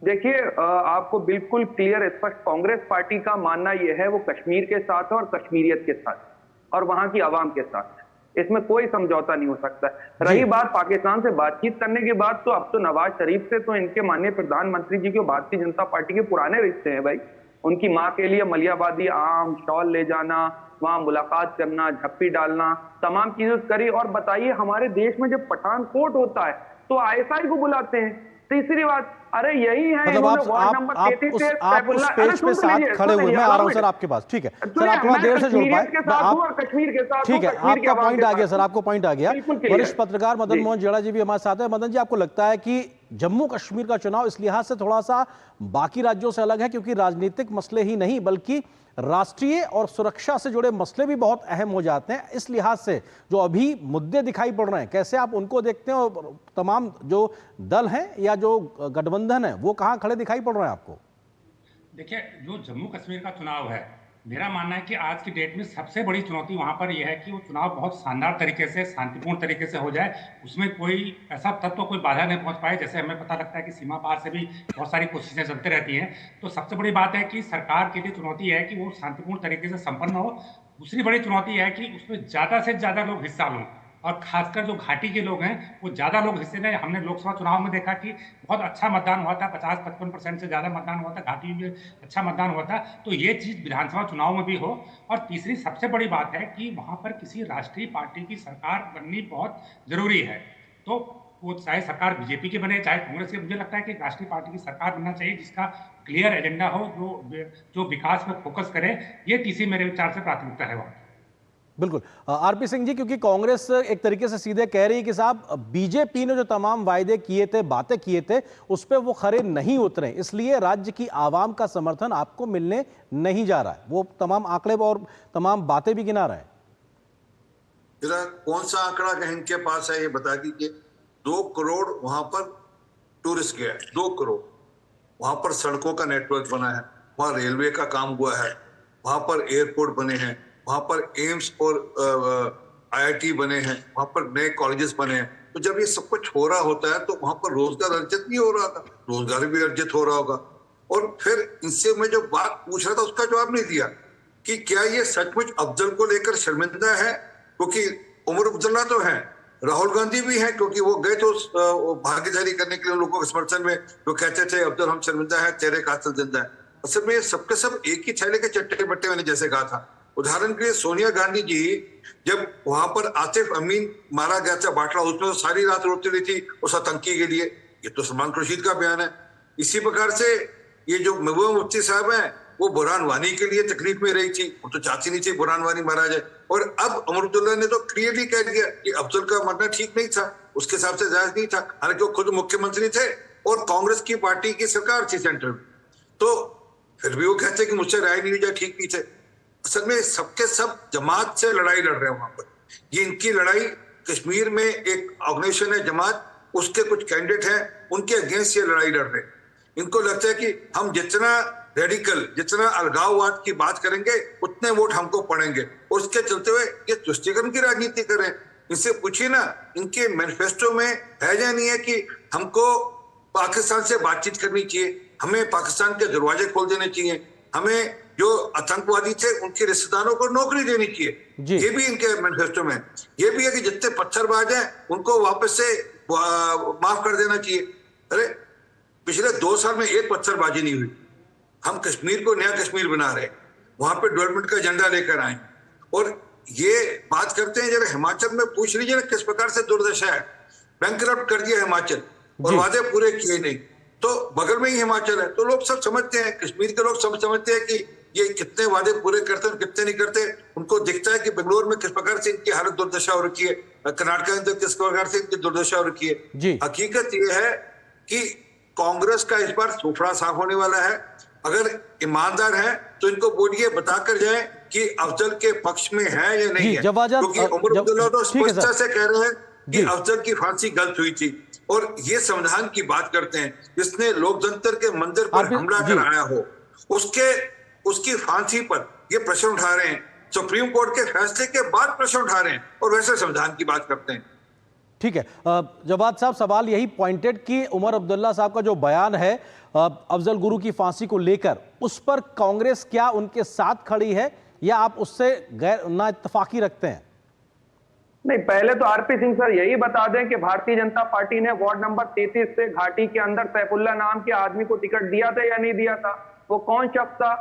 देखिए, आपको बिल्कुल क्लियर स्पष्ट कांग्रेस पार्टी का मानना यह है वो कश्मीर के साथ है और कश्मीरियत के साथ और वहां की आवाम के साथ। इसमें कोई समझौता नहीं हो सकता। रही बात पाकिस्तान से बातचीत करने की बात, तो अब तो नवाज शरीफ से तो इनके माननीय प्रधानमंत्री जी के भारतीय जनता पार्टी के पुराने रिश्ते हैं भाई। उनकी माँ के लिए मलियाबादी आम शॉल ले जाना, वहां मुलाकात करना, झप्पी डालना, तमाम चीजें करी। और बताइए, हमारे देश में जब पठानकोट होता है तो आईएसआई को बुलाते हैं। तीसरी बात, अरे यही है मतलब आप उस पेज पे साथ खड़े हुए, मैं आ रहा हूं सर आपके पास, ठीक है सर, आप थोड़ा देर से जुड़ पाए, कश्मीर के साथ, ठीक है, आपका पॉइंट आ गया सर, आपको पॉइंट आ गया। वरिष्ठ पत्रकार मदन मोहन जेड़ा जी भी हमारे साथ है। मदन जी, आपको लगता है कि जम्मू कश्मीर का चुनाव इस लिहाज से थोड़ा सा बाकी राज्यों से अलग है क्योंकि राजनीतिक मसले ही नहीं बल्कि राष्ट्रीय और सुरक्षा से जुड़े मसले भी बहुत अहम हो जाते हैं, इस लिहाज से जो अभी मुद्दे दिखाई पड़ रहे हैं, कैसे आप उनको देखते हैं और तमाम जो दल हैं या जो गठबंधन है वो कहां खड़े दिखाई पड़ रहे हैं आपको? देखिए, जो जम्मू कश्मीर का चुनाव है, मेरा मानना है कि आज की डेट में सबसे बड़ी चुनौती वहां पर यह है कि वो चुनाव बहुत शानदार तरीके से, शांतिपूर्ण तरीके से हो जाए, उसमें कोई ऐसा तत्व, कोई बाधा नहीं पहुंच पाए। जैसे हमें पता लगता है कि सीमा पार से भी बहुत सारी कोशिशें चलती रहती हैं। तो सबसे बड़ी बात है कि सरकार के लिए चुनौती है कि वो शांतिपूर्ण तरीके से संपन्न हो। दूसरी बड़ी चुनौती है कि उसमें ज़्यादा से ज़्यादा लोग हिस्सा लें और खासकर जो घाटी के लोग हैं वो ज़्यादा लोग हिस्से लें। हमने लोकसभा चुनाव में देखा कि बहुत अच्छा मतदान हुआ था, 50-55% से ज़्यादा मतदान हुआ था, घाटी में अच्छा मतदान हुआ था। तो ये चीज़ विधानसभा चुनाव में भी हो। और तीसरी सबसे बड़ी बात है कि वहाँ पर किसी राष्ट्रीय पार्टी की सरकार बननी बहुत ज़रूरी है। तो वो चाहे सरकार बीजेपी की बने चाहे कांग्रेस की, मुझे लगता है कि राष्ट्रीय पार्टी की सरकार बनना चाहिए जिसका क्लियर एजेंडा हो, जो विकास पर फोकस करे। ये तीसरी मेरे विचार से प्राथमिकता है वहाँ। बिल्कुल आरपी सिंह जी, क्योंकि कांग्रेस एक तरीके से सीधे कह रही है कि साहब बीजेपी ने जो तमाम वायदे किए थे, बातें किए थे, उस पर वो खरे नहीं उतरे, इसलिए राज्य की आवाम का समर्थन आपको मिलने नहीं जा रहा है। वो तमाम आंकड़े और तमाम बातें भी गिना रहे हैं। जरा कौन सा आंकड़ा का इनके पास है ये बता दीजिए। 2 करोड़ वहां पर टूरिस्ट गया है, 2 करोड़। वहां पर सड़कों का नेटवर्क बना है, वहां रेलवे का काम हुआ है, वहां पर एयरपोर्ट बने हैं, वहां पर एम्स और आईआईटी बने हैं, वहां पर नए कॉलेजेस बने हैं। तो जब ये सब कुछ हो रहा होता है तो वहां पर रोजगार अर्जित नहीं हो रहा था, रोजगार भी अर्जित हो रहा होगा। और फिर इनसे मैं जो बात पूछ रहा था उसका जवाब नहीं दिया कि क्या ये सचमुच अफजल को लेकर शर्मिंदा है, क्योंकि उमर अब्दुल्ला तो है, राहुल गांधी भी है, क्योंकि वो गए तो भागीदारी करने के लिए लोगों के समर्थन में, जो कहते थे अब्दुल हम शर्मिंदा है, तेरे कातिल जिंदा है। असल में सबके सब एक ही थैले के चट्टे बट्टे, मैंने जैसे कहा था। उदाहरण के लिए सोनिया गांधी जी जब वहां पर आतिफ अमीन मारा गया था बाटला, उसमें तो सारी रात रोती रही थी उस आतंकी के लिए। ये तो सलमान खुर्शीद का बयान है। इसी प्रकार से ये जो महबूबा मुफ्ती साहब हैं वो बुरहान वानी के लिए तकलीफ में रही थी, वो तो चाहती नहीं थी बुरहान वानी मारा जाए। और अब उमर अब्दुल्ला ने तो क्लियरली कह दिया कि अफजल का मरना ठीक नहीं था, उसके हिसाब से जायज नहीं था, हालांकि वो खुद मुख्यमंत्री थे और कांग्रेस की पार्टी की सरकार थी सेंटर में। तो फिर भी वो कहते कि मुझसे राय नहीं हुई जाए, ठीक नहीं थे। असल में सबके सब जमात से लड़ाई लड़ रहे हैं वहां पर। ये इनकी लड़ाई कश्मीर में एक ऑर्गेनाइजेशन है जमात, उसके कुछ कैंडिडेट हैं, उनके अगेंस्ट ये लड़ाई लड़ रहे हैं। इनको लगता है कि हम जितना रेडिकल, जितना अलगाववाद की बात करेंगे उतने वोट हमको पड़ेंगे, और उसके चलते हुए ये तुष्टीकरण की राजनीति कर रहे हैं। इनसे पूछिए ना, इनके मैनिफेस्टो में है या नहीं है कि हमको पाकिस्तान से बातचीत करनी चाहिए, हमें पाकिस्तान के दरवाजे खोल देने चाहिए, हमें जो आतंकवादी थे उनके रिश्तेदारों को नौकरी देनी चाहिए। ये भी इनके मैनिफेस्टो में। ये भी है कि जितने पत्थरबाज हैं उनको वापस से माफ कर देना चाहिए। अरे पिछले 2 साल में एक पत्थरबाजी नहीं हुई। हम कश्मीर को नया कश्मीर बना रहे हैं, वहां पे डेवलपमेंट का एजेंडा लेकर आए। और ये बात करते हैं, जरा हिमाचल में पूछ लीजिए ना किस प्रकार से दुर्दशा है। बैंकरप्ट कर दिया हिमाचल और वादे पूरे किए नहीं। तो बगल में ही हिमाचल है, तो लोग सब समझते हैं, कश्मीर के लोग सब समझते हैं कि ये कितने वादे पूरे करते हैं कितने नहीं करते। उनको दिखता है कि बेंगलोर में किस प्रकार से इनकी हालत दुर्दशा हो रखी है, कर्नाटक में किस प्रकार से इनकी दुर्दशा हो रखी है। हकीकत ये है कि कांग्रेस का इस बार सूफड़ा साफ होने वाला है। अगर ईमानदार है तो इनको बोलिए, बताकर जाए कि अफजल के पक्ष में है या नहीं है, क्योंकि उमर अब्दुल्ला तो स्पष्टता से कह रहे हैं कि अफजल की फांसी गलत हुई थी। और ये संविधान की बात करते हैं, जिसने लोकतंत्र के मंदिर पर हमला कराया हो उसकी फांसी पर ये प्रश्न उठा रहे हैं। सुप्रीम कोर्ट के फैसले के बाद प्रश्न उठा रहे हैं और वैसे संविधान की बात करते हैं। ठीक है जवाद साहब, सवाल यही पॉइंटेड कि उमर अब्दुल्ला साहब का जो बयान है अफजल गुरु की फांसी को लेकर, उस पर कांग्रेस क्या उनके साथ खड़ी है या आप उससे गैर ना इत्तेफाकी रखते हैं? नहीं, पहले तो आरपी सिंह सर यही बता दें कि भारतीय जनता पार्टी ने वार्ड नंबर 33 से घाटी के अंदर सैफुल्ला नाम के आदमी को टिकट दिया था या नहीं दिया था? वो कौन शख्स था?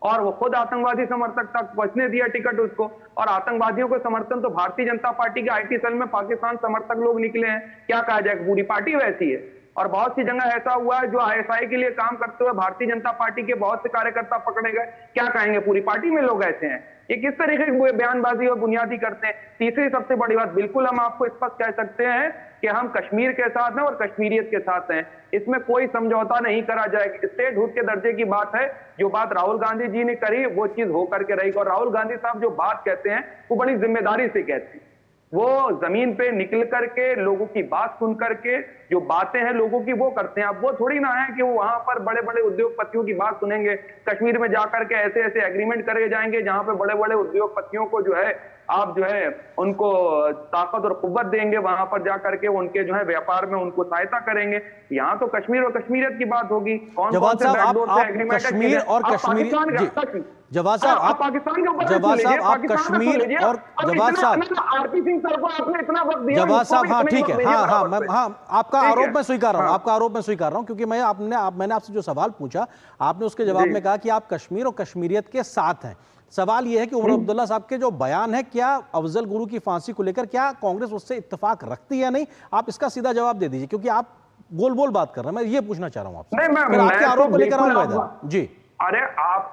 और वो खुद आतंकवादी समर्थक तक बचने दिया टिकट उसको। और आतंकवादियों को समर्थन तो भारतीय जनता पार्टी के आईटी सेल में पाकिस्तान समर्थक लोग निकले हैं, क्या कहा जाए, पूरी पार्टी वैसी है। और बहुत सी जगह ऐसा हुआ है जो आईएसआई के लिए काम करते हुए भारतीय जनता पार्टी के बहुत से कार्यकर्ता पकड़े गए, क्या कहेंगे, पूरी पार्टी में लोग ऐसे हैं। ये किस तरीके की बयानबाजी और बुनियादी करते हैं। तीसरी सबसे बड़ी बात, बिल्कुल हम आपको स्पष्ट कह सकते हैं कि हम कश्मीर के साथ हैं और कश्मीरियत के साथ हैं, इसमें कोई समझौता नहीं करा जाएगा। स्टेटहुड के दर्जे की बात है, जो बात राहुल गांधी जी ने करी वो चीज होकर के रही। और राहुल गांधी साहब जो बात कहते हैं वो बड़ी जिम्मेदारी से कहते हैं, वो जमीन पे निकल करके लोगों की बात सुन करके जो बातें हैं लोगों की वो करते हैं। अब वो थोड़ी ना है कि वो वहां पर बड़े बड़े उद्योगपतियों की बात सुनेंगे, कश्मीर में जाकर के ऐसे ऐसे एग्रीमेंट करे जाएंगे जहां पे बड़े बड़े उद्योगपतियों को जो है आप जो है उनको ताकत और कुव्वत देंगे, वहां पर जाकर के उनके जो है व्यापार में उनको सहायता करेंगे। यहाँ तो कश्मीर और कश्मीरियत की बात होगी। कौन कौन से बैकडोर से एग्रीमेंट है, कश्मीर और कश्मीर, जवाद साहब आप पाकिस्तान के ऊपर जवाद साहब आप कश्मीर और जवाद साहब आरपी सिंह सर को आपने इतना वक्त दिया, जवाद साहब हाँ ठीक है, हाँ आपका आरोप मैं स्वीकार रहा हूँ, आपका आरोप मैं स्वीकार रहा हूँ, क्योंकि मैंने आपसे जो सवाल पूछा आपने उसके जवाब में कहा कि आप कश्मीर और कश्मीरियत के साथ हैं। सवाल यह है कि उमर अब्दुल्ला साहब के जो बयान है, क्या अफजल गुरु की फांसी को लेकर क्या कांग्रेस उससे इत्तेफाक रखती है या नहीं, आप इसका सीधा जवाब दे दीजिए, क्योंकि आप गोल बोल बात कर रहे हैं। मैं ये पूछना चाह रहा हूं आपसे, फिर आपके आरोप को लेकर आऊंगा इधर। जी अरे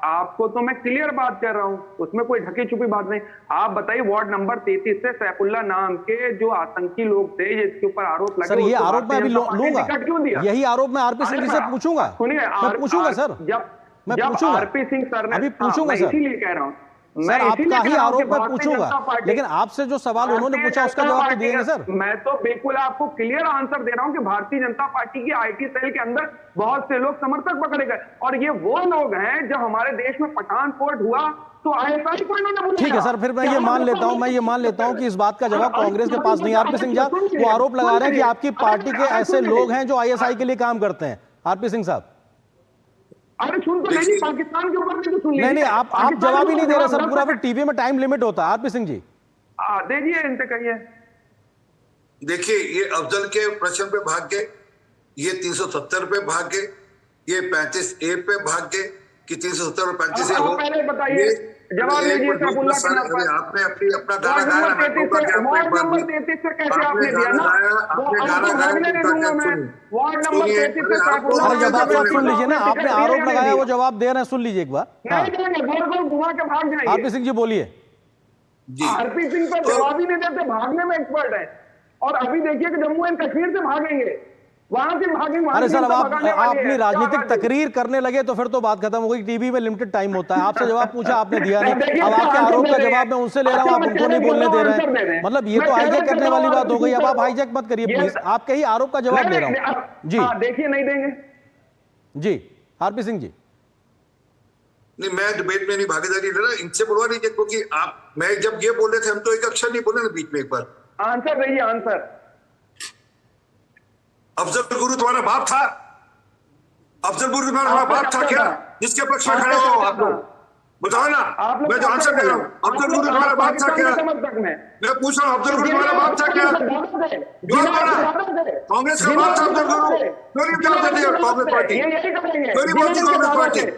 आपको तो मैं क्लियर बात कर रहा हूं, उसमें कोई ढकी छुपी बात नहीं। आप बताइए वार्ड नंबर 33 से सैफुल्ला नाम के जो आतंकी लोग थे जिसके ऊपर आरोप लगे, सर ये आरोप मैं अभी लूंगा, यही आरोप मैं आरपी सिंह जी से पूछूंगा, सुनिए मैं पूछूंगा सर, मैं पूछूंगा आरपी सिंह सर ने, अभी पूछूंगा सर, इसीलिए कह रहा हूं सर आपका ही आरोप मैं पूछूंगा, लेकिन आपसे जो सवाल उन्होंने पूछा उसका जवाब तो दिएंगे सर। मैं तो बिल्कुल आपको क्लियर आंसर दे रहा हूं कि भारतीय जनता पार्टी की आईटी सेल के अंदर बहुत से लोग समर्थक पकड़े गए, और ये वो लोग हैं जब हमारे देश में पठानकोट हुआ तो आईएसआई को इन्होंने बुलाया। ठीक है सर, फिर मैं ये मान लेता हूँ कि इस बात का जवाब कांग्रेस के पास नहीं। आरपी सिंह साहब वो आरोप लगा रहे हैं कि आपकी पार्टी के ऐसे लोग हैं जो आईएसआई के लिए काम करते हैं। आरपी सिंह साहब अरे सुन तो लीजिए, पाकिस्तान के ऊपर भी तो सुन लीजिए। नहीं आप जवाब ही नहीं दे रहे सर, पूरा फिर टीवी में टाइम लिमिट होता है। आरपी सिंह जी दीजिए, इनसे कहिए। देखिए ये अफजल के प्रश्न पे भाग गए, ये 370 पे भाग गए, ये 35A पे भाग गए कि 370 और 35A हो। पहले बताइए, जवाब दीजिए सैफुल्लाह के नाम पर। आपने अपना गाना गाया, वार्ड नंबर 33 से कैसे आपने दिया ना, आपने गाना भागने नहीं दूंगा मैं। वार्ड नंबर 33 से सैफुल्लाह, जवाब आप सुन लीजिए ना, आपने आरोप लगाया वो जवाब दे रहे हैं, सुन लीजिए एक बार। नहीं देंगे, गोल गोल घुमा के भाग जाएंगे। आरपी सिंह जी बोलिए। आरपी सिंह तो जवाब ही नहीं देते, भागने में एक्सपर्ट है। और अभी देखिए कि जम्मू एंड कश्मीर से भागेंगे, वहां से भागेंगे। अरे सर अब आप अपनी राजनीतिक तकरीर करने लगे तो फिर तो बात खत्म हो गई। टीवी में लिमिटेड टाइम होता है, आपसे जवाब पूछा आपने दिया नहीं, अब आपके आरोप का जवाब मैं उनसे ले रहा हूं, आप उनको नहीं बोलने दे रहे हैं। मतलब ये तो हाईजैक करने वाली बात हो गई। अब आप हाईजैक मत करिए प्लीज, आपके ही आरोप का जवाब ले रहा हूं जी। देखिए नहीं देंगे जी आरपी सिंह जी। नहीं, मैं डिबेट में नहीं भागीदारी ले रहा, इनसे बुलवा लीजिए, क्योंकि मैं जब ये बोल रहे थे हम तो एक अक्षर नहीं बोले ना बीच में। एक बार आंसर दीजिए, आंसर। अफजल गुरु तुम्हारा बाप था? अफजल गुरु तुम्हारा बाप था क्या, जिसके पक्ष में खड़े हो आप लोग? बताओ ना, मैं जो आंसर दे रहा हूँ। अफजल गुरु तुम्हारा बाप था क्या? मैं पूछ रहा हूँ, अफजल गुरु तुम्हारा बाप था क्या? कांग्रेस का बाप था अफजल गुरु? क्यों नहीं जवाब देती है कांग्रेस पार्टी? क्यों नहीं बोलती कांग्रेस पार्टी?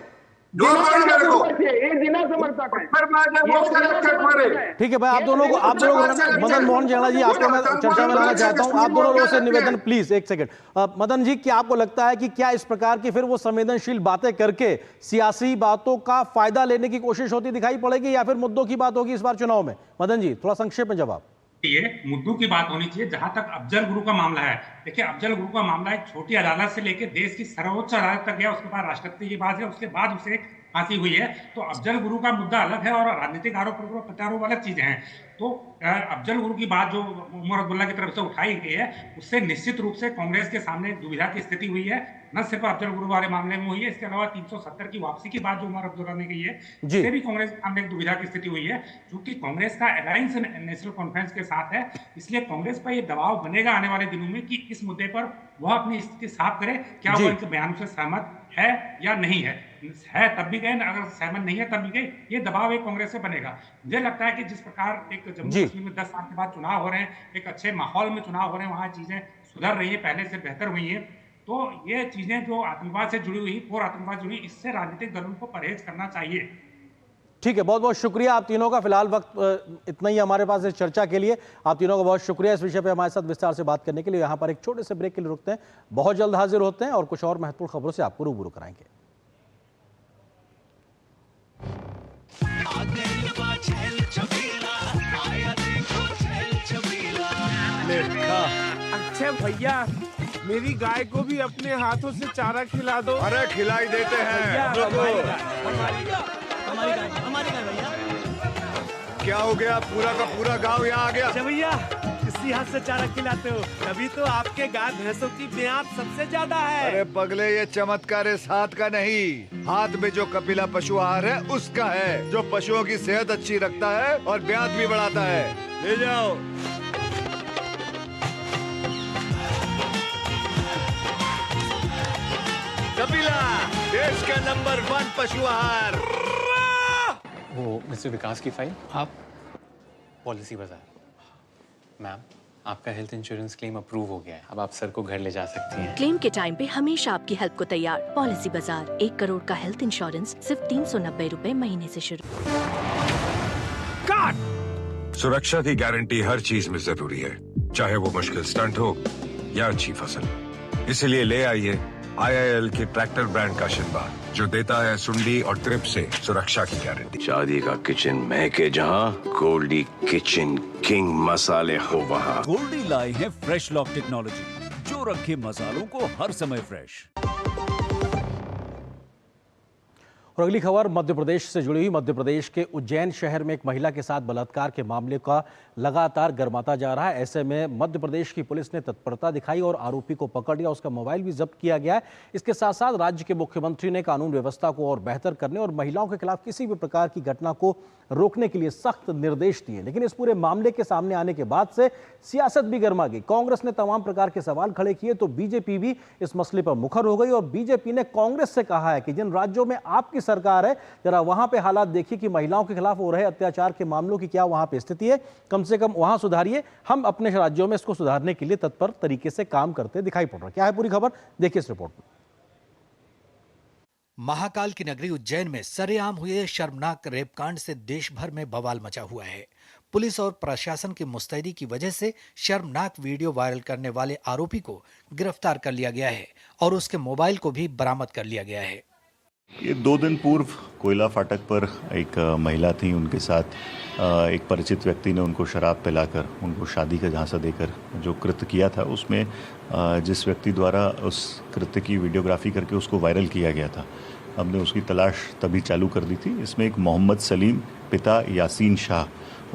ठीक है भाई, आप दोनों मदन मोहन झगड़ा जी, आपको मैं चर्चा में लाना चाहता हूं। आप दोनों लोगों से निवेदन प्लीज, एक सेकंड। मदन जी, क्या आपको लगता है कि क्या इस प्रकार की फिर वो संवेदनशील बातें करके सियासी बातों का फायदा लेने की कोशिश होती दिखाई पड़ेगी, या फिर मुद्दों की बात होगी इस बार चुनाव में? मदन जी थोड़ा संक्षेप में जवाब। ये मुद्दों की बात होनी चाहिए। जहां तक अफजल गुरु का मामला है, देखिए अफजल गुरु का मामला एक छोटी अदालत से लेकर देश की सर्वोच्च अदालत तक गया, उसके बाद राष्ट्रपति की बात है, उसके बाद उसे फांसी हुई है। तो अफजल गुरु का मुद्दा अलग है और राजनीतिक आरोप प्रत्यारोप अलग चीजें हैं। तो अफजल गुरु की बात जो उमर अब्दुल्ला की तरफ से उठाई गई है, उससे निश्चित रूप से कांग्रेस के सामने दुविधा की स्थिति हुई है। न सिर्फ अफजल गुरु वाले मामले में हुई है, इसके अलावा 370 की वापसी की बात जो उमर अब्दुल्ला ने कही है, इससे भी कांग्रेस के सामने एक दुविधा की स्थिति हुई है। क्योंकि कांग्रेस का अलायंस नेशनल कॉन्फ्रेंस के साथ है, इसलिए कांग्रेस पर यह दबाव बनेगा आने वाले दिनों में कि इस मुद्दे पर वह अपनी स्थिति साफ करे, क्या वो इनके बयान से सहमत है या नहीं है तब भी गए, अगर सहमत नहीं है तब भी गए। ये दबाव एक कांग्रेस से बनेगा। मुझे लगता है कि जिस प्रकार एक जम्मू कश्मीर में 10 साल के बाद चुनाव हो रहे हैं, एक अच्छे माहौल में चुनाव हो रहे हैं, वहां चीजें सुधर रही है, पहले से बेहतर हुई है, तो ये चीजें जो आतंकवाद से जुड़ी हुई और आतंकवाद जुड़ी, इससे राजनीतिक दलों को परहेज करना चाहिए। ठीक है, बहुत बहुत शुक्रिया आप तीनों का। फिलहाल वक्त इतना ही हमारे पास इस चर्चा के लिए। आप तीनों का बहुत शुक्रिया इस विषय पे हमारे साथ विस्तार से बात करने के लिए। यहाँ पर एक छोटे से ब्रेक के लिए रुकते हैं, बहुत जल्द हाजिर होते हैं और कुछ और महत्वपूर्ण खबरों से आपको रूबरू कराएंगे। अच्छा भैया, मेरी गाय को भी अपने हाथों से चारा खिला दो। अरे खिलाई देते हैं। हमारी गाय भैया। क्या हो गया, पूरा का पूरा गांव यहाँ आ गया। अच्छा भैया, किसी हाथ से चारा खिलाते हो? तभी तो आपके गाय भैंसों की ब्याज सबसे ज्यादा है। अरे पगले, ये चमत्कार इस हाथ का नहीं, हाथ में जो कपिला पशु आहार है उसका है, जो पशुओं की सेहत अच्छी रखता है और ब्याज भी बढ़ाता है। ले जाओ। कपिला, देश का नंबर 1 पशु आहार। वो मिस्टर विकास की फाइल। आप पॉलिसी बाजार। मैम, आपका हेल्थ इंश्योरेंस क्लेम अप्रूव हो गया है, अब आप सर को घर ले जा सकती हैं। क्लेम के टाइम पे हमेशा आपकी हेल्प को तैयार। पॉलिसी बाजार, 1 करोड़ का हेल्थ इंश्योरेंस सिर्फ 390 रुपए महीने से शुरू। सुरक्षा की गारंटी हर चीज में जरूरी है, चाहे वो मुश्किल स्टंट हो या अच्छी फसल। इसीलिए ले आइए IIL के ट्रैक्टर ब्रांड का शिनबा, जो देता है सुंडी और ट्रिप से सुरक्षा की गारंटी। शादी का किचन महके जहां, गोल्डी किचन किंग मसाले हो वहां। गोल्डी लाए हैं फ्रेश लॉक टेक्नोलॉजी, जो रखे मसालों को हर समय फ्रेश। और अगली खबर मध्य प्रदेश से जुड़ी हुई। मध्य प्रदेश के उज्जैन शहर में एक महिला के साथ बलात्कार के मामले का लगातार गर्माता जा रहा है। ऐसे में मध्य प्रदेश की पुलिस ने तत्परता दिखाई और आरोपी को पकड़ लिया, उसका मोबाइल भी जब्त किया गया है। इसके साथ साथ राज्य के मुख्यमंत्री ने कानून व्यवस्था को और बेहतर करने और महिलाओं के खिलाफ किसी भी प्रकार की घटना को रोकने के लिए सख्त निर्देश दिए। लेकिन इस पूरे मामले के सामने आने के बाद से सियासत भी गर्मा गई। कांग्रेस ने तमाम प्रकार के सवाल खड़े किए तो बीजेपी भी इस मसले पर मुखर हो गई और बीजेपी ने कांग्रेस से कहा है कि जिन राज्यों में आपकी सरकार है, जरा वहां पे हालात देखिए कि महिलाओं के खिलाफ हो रहे अत्याचार के मामलों की क्या वहां पे स्थिति है, कम से कम वहां सुधारिए। हम अपने राज्यों में इसको सुधारने के लिए तत्पर तरीके से काम करते दिखाई पड़ रहा है। क्या है पूरी खबर, देखिए इस रिपोर्ट में। महाकाल की नगरी उज्जैन में सरेआम हुए शर्मनाक रेप कांड से देश भर में बवाल मचा हुआ है। पुलिस और प्रशासन की मुस्तैदी की वजह से शर्मनाक वीडियो वायरल करने वाले आरोपी को गिरफ्तार कर लिया गया है और उसके मोबाइल को भी बरामद कर लिया गया है। ये 2 दिन पूर्व कोयला फाटक पर एक महिला थी, उनके साथ एक परिचित व्यक्ति ने उनको शराब पिलाकर उनको शादी का झांसा देकर जो कृत्य किया था, उसमें जिस व्यक्ति द्वारा उस कृत्य की वीडियोग्राफी करके उसको वायरल किया गया था, हमने उसकी तलाश तभी चालू कर दी थी। इसमें एक मोहम्मद सलीम, पिता यासीन शाह,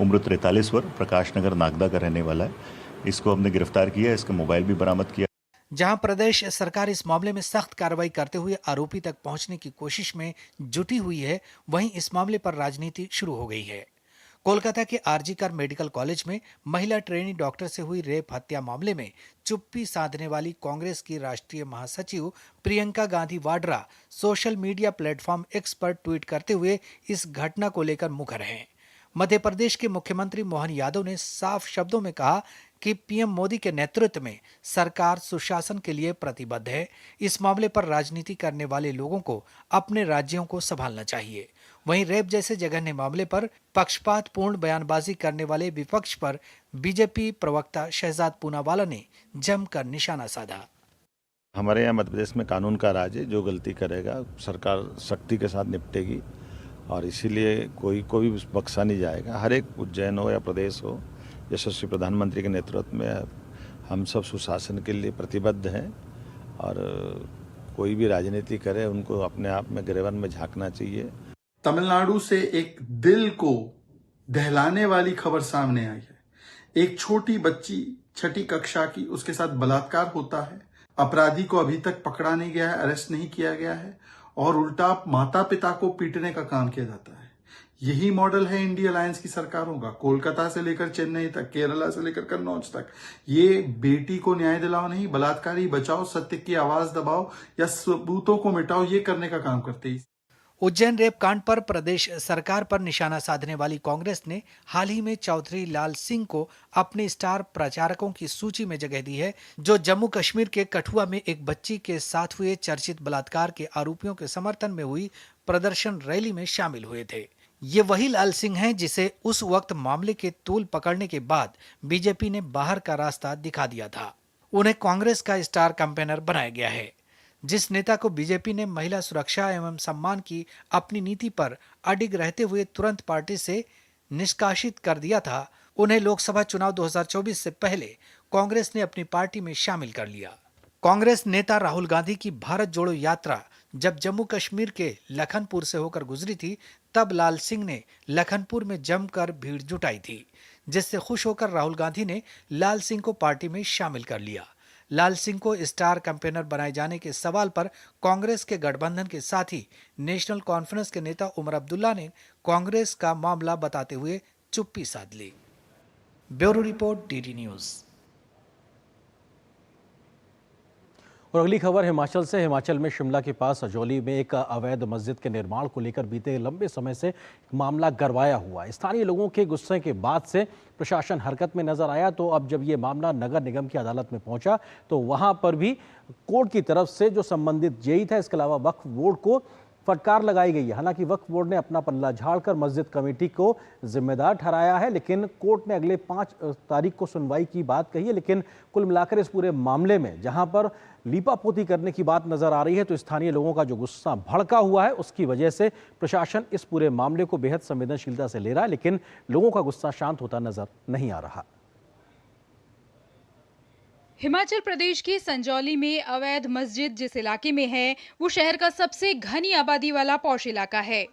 उम्र 43 वर्ष, प्रकाश नगर नागदा का रहने वाला है। इसको हमने गिरफ्तार किया, इसका मोबाइल भी बरामद किया। जहां प्रदेश सरकार इस मामले में सख्त कार्रवाई करते हुए आरोपी तक पहुंचने की कोशिश में जुटी हुई है, वहीं इस मामले पर राजनीति शुरू हो गई है। कोलकाता के आरजीकर मेडिकल कॉलेज में महिला ट्रेनी डॉक्टर से हुई रेप हत्या मामले में चुप्पी साधने वाली कांग्रेस की राष्ट्रीय महासचिव Priyanka Gandhi Vadra social media platform x पर ट्वीट करते हुए इस घटना को लेकर मुखर हैं। मध्य प्रदेश के मुख्यमंत्री मोहन यादव ने साफ शब्दों में कहा कि पीएम मोदी के नेतृत्व में सरकार सुशासन के लिए प्रतिबद्ध है। इस मामले पर राजनीति करने वाले लोगों को अपने राज्यों को संभालना चाहिए। वहीं रेप जैसे जघन्य मामले पर पक्षपातपूर्ण बयानबाजी करने वाले विपक्ष पर बीजेपी प्रवक्ता शहजाद पूनावाला ने जमकर निशाना साधा। हमारे यहाँ मध्य प्रदेश में कानून का राज है, जो गलती करेगा सरकार सख्ती के साथ निपटेगी और इसीलिए कोई भी बख्शा नहीं जाएगा। हर एक उज्जैन हो या प्रदेश हो, यशस्वी प्रधानमंत्री के नेतृत्व में हम सब सुशासन के लिए प्रतिबद्ध हैं और कोई भी राजनीति करे उनको अपने आप में गिरवन में झांकना चाहिए। तमिलनाडु से एक दिल को दहलाने वाली खबर सामने आई है। एक छोटी बच्ची 6ठी कक्षा की, उसके साथ बलात्कार होता है। अपराधी को अभी तक पकड़ा नहीं गया है, अरेस्ट नहीं किया गया है और उल्टा माता पिता को पीटने का काम किया जाता है। यही मॉडल है इंडिया अलायंस की सरकारों का, कोलकाता से लेकर चेन्नई तक, केरला से लेकर कन्नौज तक। ये बेटी को न्याय दिलाओ नहीं, बलात्कारी बचाओ, सत्य की आवाज दबाओ या सबूतों को मिटाओ, ये करने का काम करते हैं। उज्जैन रेप कांड पर प्रदेश सरकार पर निशाना साधने वाली कांग्रेस ने हाल ही में चौधरी लाल सिंह को अपने स्टार प्रचारकों की सूची में जगह दी है, जो जम्मू कश्मीर के कठुआ में एक बच्ची के साथ हुए चर्चित बलात्कार के आरोपियों के समर्थन में हुई प्रदर्शन रैली में शामिल हुए थे। ये वही लाल सिंह हैं जिसे उस वक्त मामले के तूल पकड़ने के बाद बीजेपी ने बाहर का रास्ता दिखा दिया था। उन्हें कांग्रेस का स्टार कैंपेनर बनाया गया है। जिस नेता को बीजेपी ने महिला सुरक्षा एवं सम्मान की अपनी नीति पर अडिग रहते हुए तुरंत पार्टी से निष्कासित कर दिया था, उन्हें लोकसभा चुनाव 2024 से पहले कांग्रेस ने अपनी पार्टी में शामिल कर लिया। कांग्रेस नेता राहुल गांधी की भारत जोड़ो यात्रा जब जम्मू कश्मीर के लखनपुर से होकर गुजरी थी, तब लाल सिंह ने लखनपुर में जमकर भीड़ जुटाई थी, जिससे खुश होकर राहुल गांधी ने लाल सिंह को पार्टी में शामिल कर लिया। लाल सिंह को स्टार कैंपेनर बनाए जाने के सवाल पर कांग्रेस के गठबंधन के साथ ही नेशनल कॉन्फ्रेंस के नेता उमर अब्दुल्ला ने कांग्रेस का मामला बताते हुए चुप्पी साध ली। Bureau report, DD news. और अगली खबर हिमाचल से। हिमाचल में शिमला के पास अजौली में एक अवैध मस्जिद के निर्माण को लेकर बीते लंबे समय से मामला गरमाया हुआ। स्थानीय लोगों के गुस्से के बाद से प्रशासन हरकत में नजर आया, तो अब जब ये मामला नगर निगम की अदालत में पहुंचा तो वहां पर भी कोर्ट की तरफ से जो संबंधित जेई था, इसके अलावा वक्फ बोर्ड को फटकार लगाई गई है। हालांकि वक्फ बोर्ड ने अपना पल्ला झाड़कर मस्जिद कमेटी को जिम्मेदार ठहराया है, लेकिन कोर्ट ने अगले 5 तारीख को सुनवाई की बात कही है। लेकिन कुल मिलाकर इस पूरे मामले में जहां पर लीपापोती करने की बात नजर आ रही है, तो स्थानीय लोगों का जो गुस्सा भड़का हुआ है, उसकी वजह से प्रशासन इस पूरे मामले को बेहद संवेदनशीलता से ले रहा है, लेकिन लोगों का गुस्सा शांत होता नजर नहीं आ रहा। हिमाचल प्रदेश के संजौली में अवैध मस्जिद जिस इलाके में है, वो शहर का सबसे घनी आबादी वाला पॉश इलाका है।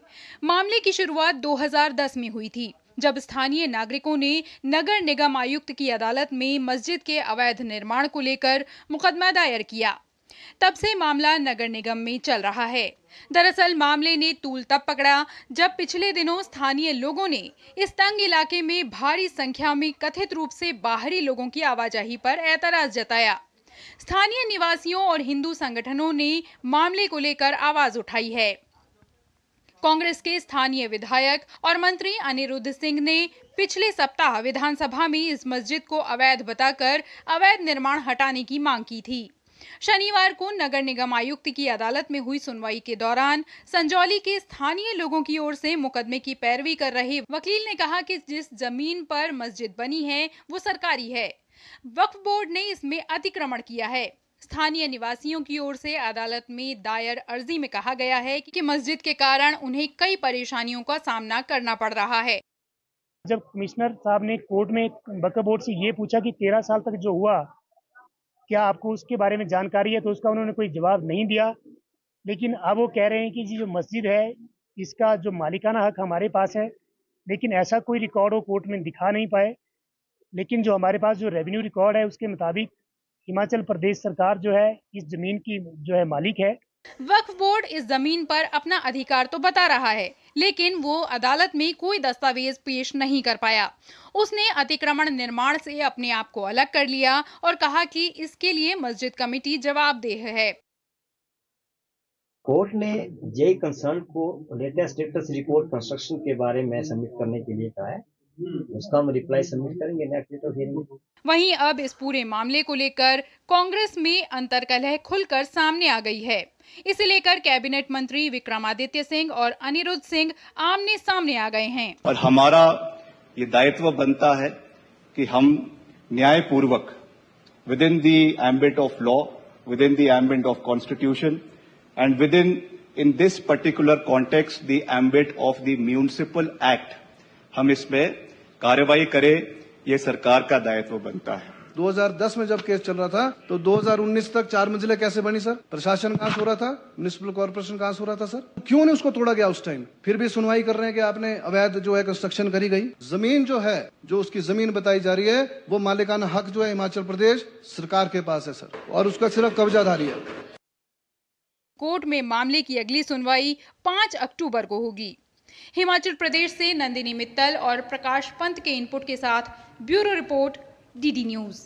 मामले की शुरुआत 2010 में हुई थी, जब स्थानीय नागरिकों ने नगर निगम आयुक्त की अदालत में मस्जिद के अवैध निर्माण को लेकर मुकदमा दायर किया। तब से मामला नगर निगम में चल रहा है। दरअसल मामले ने तूल तब पकड़ा जब पिछले दिनों स्थानीय लोगों ने इस तंग इलाके में भारी संख्या में कथित रूप से बाहरी लोगों की आवाजाही पर एतराज जताया। स्थानीय निवासियों और हिंदू संगठनों ने मामले को लेकर आवाज उठाई है। कांग्रेस के स्थानीय विधायक और मंत्री अनिरुद्ध सिंह ने पिछले सप्ताह विधानसभा में इस मस्जिद को अवैध बताकर अवैध निर्माण हटाने की मांग की थी। शनिवार को नगर निगम आयुक्त की अदालत में हुई सुनवाई के दौरान संजौली के स्थानीय लोगों की ओर से मुकदमे की पैरवी कर रहे वकील ने कहा कि जिस जमीन पर मस्जिद बनी है वो सरकारी है। वक्फ बोर्ड ने इसमें अतिक्रमण किया है। स्थानीय निवासियों की ओर से अदालत में दायर अर्जी में कहा गया है कि मस्जिद के कारण उन्हें कई परेशानियों का सामना करना पड़ रहा है। जब कमिश्नर साहब ने कोर्ट में वक्फ बोर्ड से ये पूछा कि 13 साल तक जो हुआ, क्या आपको उसके बारे में जानकारी है, तो उसका उन्होंने कोई जवाब नहीं दिया। लेकिन अब वो कह रहे हैं कि जो मस्जिद है इसका जो मालिकाना हक हमारे पास है, लेकिन ऐसा कोई रिकॉर्ड वो कोर्ट में दिखा नहीं पाए। लेकिन जो हमारे पास जो रेवेन्यू रिकॉर्ड है उसके मुताबिक हिमाचल प्रदेश सरकार जो है इस जमीन की जो है मालिक है। वक्फ बोर्ड इस जमीन पर अपना अधिकार तो बता रहा है, लेकिन वो अदालत में कोई दस्तावेज पेश नहीं कर पाया। उसने अतिक्रमण निर्माण से अपने आप को अलग कर लिया और कहा कि इसके लिए मस्जिद कमेटी जवाबदेह है। कोर्ट ने जे कंसर्न को लेटेस्ट स्टेटस रिपोर्ट कंस्ट्रक्शन के बारे में सबमिट करने के लिए कहा है। उसका हम रिप्लाई सबमिट करेंगे नेक्स्ट डेट ऑफ हियरिंग। वहीं अब इस पूरे मामले को लेकर कांग्रेस में अंतर्कलह खुलकर सामने आ गई है। इसे लेकर कैबिनेट मंत्री विक्रमादित्य सिंह और अनिरुद्ध सिंह आमने सामने आ गए हैं। और हमारा ये दायित्व बनता है कि हम न्यायपूर्वक within the ambit of law, within the ambit of constitution and within this particular context the ambit of the municipal act हम इसमें कार्रवाई करें, ये सरकार का दायित्व बनता है। 2010 में जब केस चल रहा था तो 2019 तक 4 मंजिलें कैसे बनी सर? प्रशासन कहां सो रहा था? म्युनिसिपल कॉर्पोरेशन कहां सो रहा था सर? क्यों नहीं उसको तोड़ा गया उस टाइम? फिर भी सुनवाई कर रहे हैं कि आपने अवैध जो है कंस्ट्रक्शन करी गई। जमीन जो है, जो उसकी जमीन बताई जा रही है, वो मालिकाना हक जो है हिमाचल प्रदेश सरकार के पास है सर, और उसका सिर्फ कब्जाधारी है। कोर्ट में मामले की अगली सुनवाई 5 अक्टूबर को होगी। हिमाचल प्रदेश से नंदिनी मित्तल और प्रकाश पंत के इनपुट के साथ ब्यूरो रिपोर्ट, डीडी न्यूज।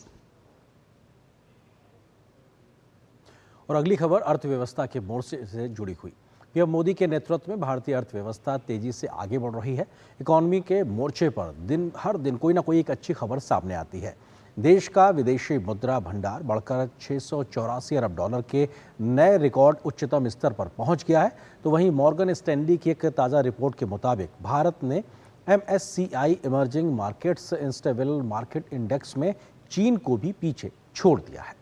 और अगली खबर अर्थव्यवस्था के मोड़ से जुड़ी हुई। पीएम मोदी के नेतृत्व में भारतीय अर्थव्यवस्था तेजी से आगे बढ़ रही है। इकोनॉमी के मोर्चे पर हर दिन कोई ना कोई एक अच्छी खबर सामने आती है। देश का विदेशी मुद्रा भंडार बढ़कर $684 अरब के नए रिकॉर्ड उच्चतम स्तर पर पहुंच गया है। तो वहीं मॉर्गन स्टैनली की एक ताज़ा रिपोर्ट के मुताबिक भारत ने MSCI emerging markets instable market index में चीन को भी पीछे छोड़ दिया है।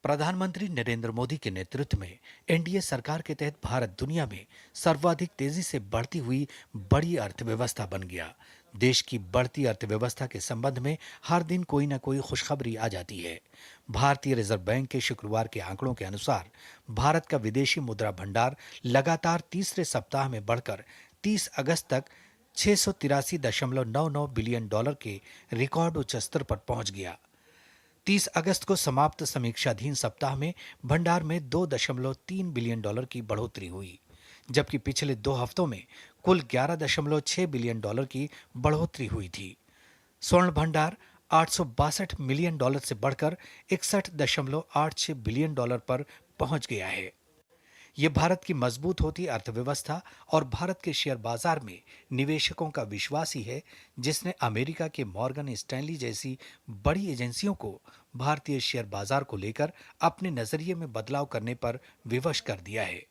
प्रधानमंत्री नरेंद्र मोदी के नेतृत्व में एनडीए सरकार के तहत भारत दुनिया में सर्वाधिक तेजी से बढ़ती हुई बड़ी अर्थव्यवस्था बन गया। देश की बढ़ती अर्थव्यवस्था के संबंध में हर दिन कोई न कोई खुशखबरी आ जाती है। भारतीय रिजर्व बैंक के शुक्रवार के आंकड़ों के अनुसार भारत का विदेशी मुद्रा भंडार लगातार तीसरे सप्ताह में बढ़कर 30 अगस्त तक $683.99 बिलियन के रिकॉर्ड उच्च स्तर पर पहुंच गया। 30 अगस्त को समाप्त समीक्षाधीन सप्ताह में भंडार में $2.3 बिलियन की बढ़ोतरी हुई, जबकि पिछले 2 हफ्तों में कुल $11.6 बिलियन की बढ़ोतरी हुई थी। स्वर्ण भंडार $862 मिलियन से बढ़कर $61.86 बिलियन पर पहुंच गया है। ये भारत की मजबूत होती अर्थव्यवस्था और भारत के शेयर बाजार में निवेशकों का विश्वास ही है, जिसने अमेरिका के मॉर्गन स्टैनली जैसी बड़ी एजेंसियों को भारतीय शेयर बाजार को लेकर अपने नजरिए में बदलाव करने पर विवश कर दिया है।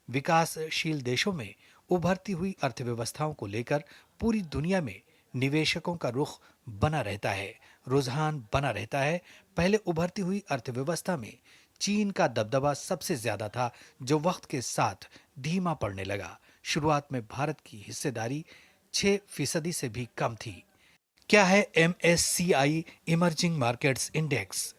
विकासशील देशों में उभरती हुई अर्थव्यवस्थाओं को लेकर पूरी दुनिया में निवेशकों का रुख बना रहता है, रुझान बना रहता है। पहले उभरती हुई अर्थव्यवस्था में चीन का दबदबा सबसे ज्यादा था, जो वक्त के साथ धीमा पड़ने लगा। शुरुआत में भारत की हिस्सेदारी 6% से भी कम थी। क्या है MSCI इमर्जिंग मार्केट्स इंडेक्स?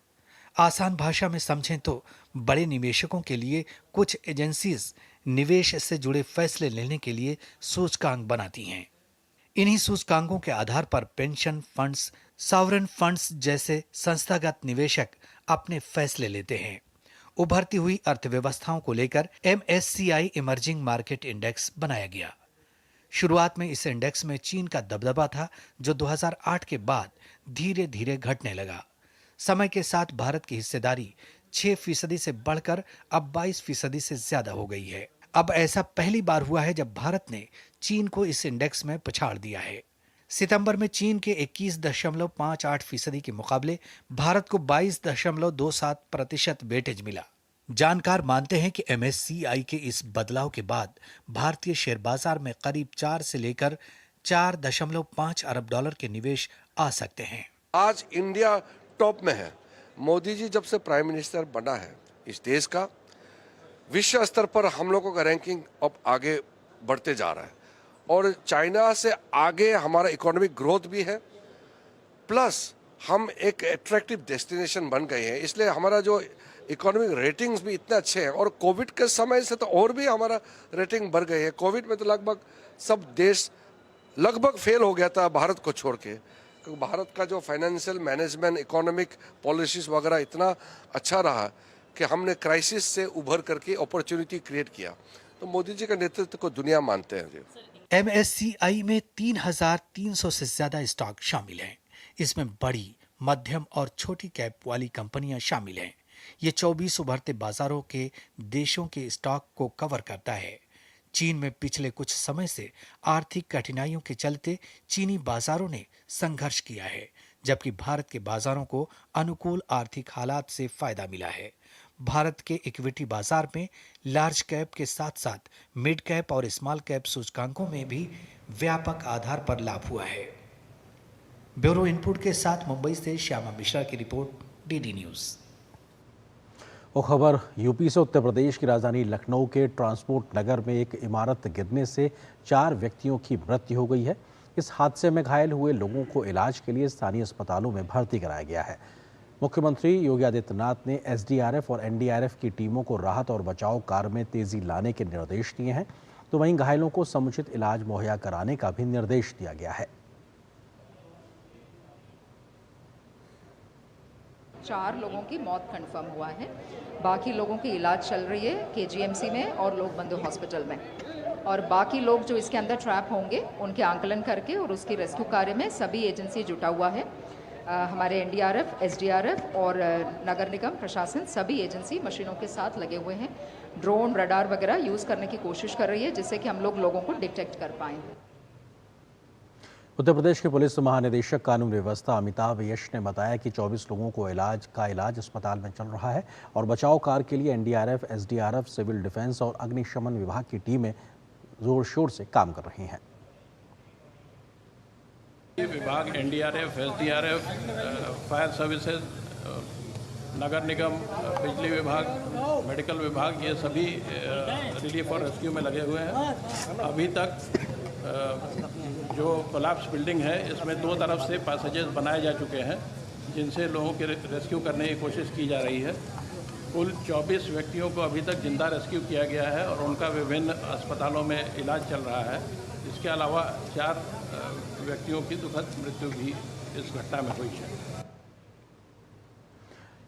आसान भाषा में समझें तो बड़े निवेशकों के लिए कुछ एजेंसीज निवेश से जुड़े फैसले लेने के लिए सूचकांक बनाती हैं। इन्हीं सूचकांकों के आधार पर पेंशन फंड्स, सॉवरेन फंड्स जैसे संस्थागत निवेशक अपने फैसले लेते हैं। उभरती हुई अर्थव्यवस्थाओं को लेकर MSCI इमर्जिंग मार्केट इंडेक्स बनाया गया। शुरुआत में इस इंडेक्स में चीन का दबदबा था, जो 2008 के बाद धीरे धीरे घटने लगा। समय के साथ भारत की हिस्सेदारी 6% से बढ़कर अब 22% से ज्यादा हो गई है। अब ऐसा पहली बार हुआ है जब भारत ने चीन को इस इंडेक्स में पछाड़ दिया है। सितंबर में चीन के 21.58% के मुकाबले भारत को 22.27% वेटेज मिला। जानकार मानते हैं कि MSCI के इस बदलाव के बाद भारतीय शेयर बाजार में करीब 4 से लेकर $4.5 अरब के निवेश आ सकते हैं। आज इंडिया टॉप में है। मोदी जी जब से प्राइम मिनिस्टर बना है इस देश का, विश्व स्तर पर हम लोगों का रैंकिंग अब आगे बढ़ते जा रहा है और चाइना से आगे हमारा इकोनॉमिक ग्रोथ भी है, प्लस हम एक अट्रैक्टिव डेस्टिनेशन बन गए हैं। इसलिए हमारा जो इकोनॉमिक रेटिंग्स भी इतने अच्छे हैं और कोविड के समय से तो और भी हमारा रेटिंग बढ़ गई है। कोविड में तो लगभग सब देश लगभग फेल हो गया था भारत को छोड़ के, क्योंकि भारत का जो फाइनेंशियल मैनेजमेंट, इकोनॉमिक पॉलिसीज वगैरह इतना अच्छा रहा कि हमने क्राइसिस से उभर करके अपॉर्चुनिटी क्रिएट किया। तो मोदी जी का नेतृत्व को दुनिया मानते हैं जी। MSCI में 3,300 से ज्यादा स्टॉक शामिल हैं। इसमें बड़ी, मध्यम और छोटी कैप वाली कंपनियां शामिल हैं। ये 24 उभरते बाजारों के देशों के स्टॉक को कवर करता है। चीन में पिछले कुछ समय से आर्थिक कठिनाइयों के चलते चीनी बाजारों ने संघर्ष किया है, जबकि भारत के बाजारों को अनुकूल आर्थिक हालात से फायदा मिला है। भारत के इक्विटी बाजार में लार्ज कैप के साथ साथ मिड कैप और स्मॉल कैप सूचकांकों में भी व्यापक आधार पर लाभ हुआ है। ब्यूरो इनपुट के साथ मुंबई से श्यामा मिश्रा की रिपोर्ट, DD न्यूज। वो खबर यूपी से। उत्तर प्रदेश की राजधानी लखनऊ के ट्रांसपोर्ट नगर में एक इमारत गिरने से 4 व्यक्तियों की मृत्यु हो गई है। इस हादसे में घायल हुए लोगों को इलाज के लिए स्थानीय अस्पतालों में भर्ती कराया गया है। मुख्यमंत्री योगी आदित्यनाथ ने SDRF और NDRF की टीमों को राहत और बचाव कार्य में तेजी लाने के निर्देश दिए हैं, तो वहीं घायलों को समुचित इलाज मुहैया कराने का भी निर्देश दिया गया है। 4 लोगों की मौत कंफर्म हुआ है, बाकी लोगों की इलाज चल रही है KGMC में और लोक बंधु हॉस्पिटल में, और बाकी लोग जो इसके अंदर ट्रैप होंगे उनके आंकलन करके और उसकी रेस्क्यू कार्य में सभी एजेंसी जुटा हुआ है। हमारे एनडीआरएफ, एसडीआरएफ और नगर निगम प्रशासन सभी एजेंसी मशीनों के साथ लगे हुए हैं। ड्रोन, रडार वगैरह यूज़ करने की कोशिश कर रही है जिससे कि हम लोग लोगों को डिटेक्ट कर पाएँ। उत्तर प्रदेश के पुलिस महानिदेशक कानून व्यवस्था अमिताभ यश ने बताया कि 24 लोगों को इलाज अस्पताल में चल रहा है और बचाव कार्य के लिए एनडीआरएफ, एसडीआरएफ, सिविल डिफेंस और अग्निशमन विभाग की टीमें जोर शोर से काम कर रही हैं। ये विभाग एनडीआरएफ, एसडीआरएफ, फायर सर्विसेज, नगर निगम, बिजली विभाग, मेडिकल विभाग, ये सभी रिलीफ और रेस्क्यू में लगे हुए हैं। अभी तक जो कोलैप्स बिल्डिंग है इसमें 2 तरफ से पैसेजेस बनाए जा चुके हैं जिनसे लोगों के रेस्क्यू करने की कोशिश की जा रही है। कुल 24 व्यक्तियों को अभी तक जिंदा रेस्क्यू किया गया है और उनका विभिन्न अस्पतालों में इलाज चल रहा है। इसके अलावा 4 व्यक्तियों की दुखद मृत्यु भी इस घटना में हुई है।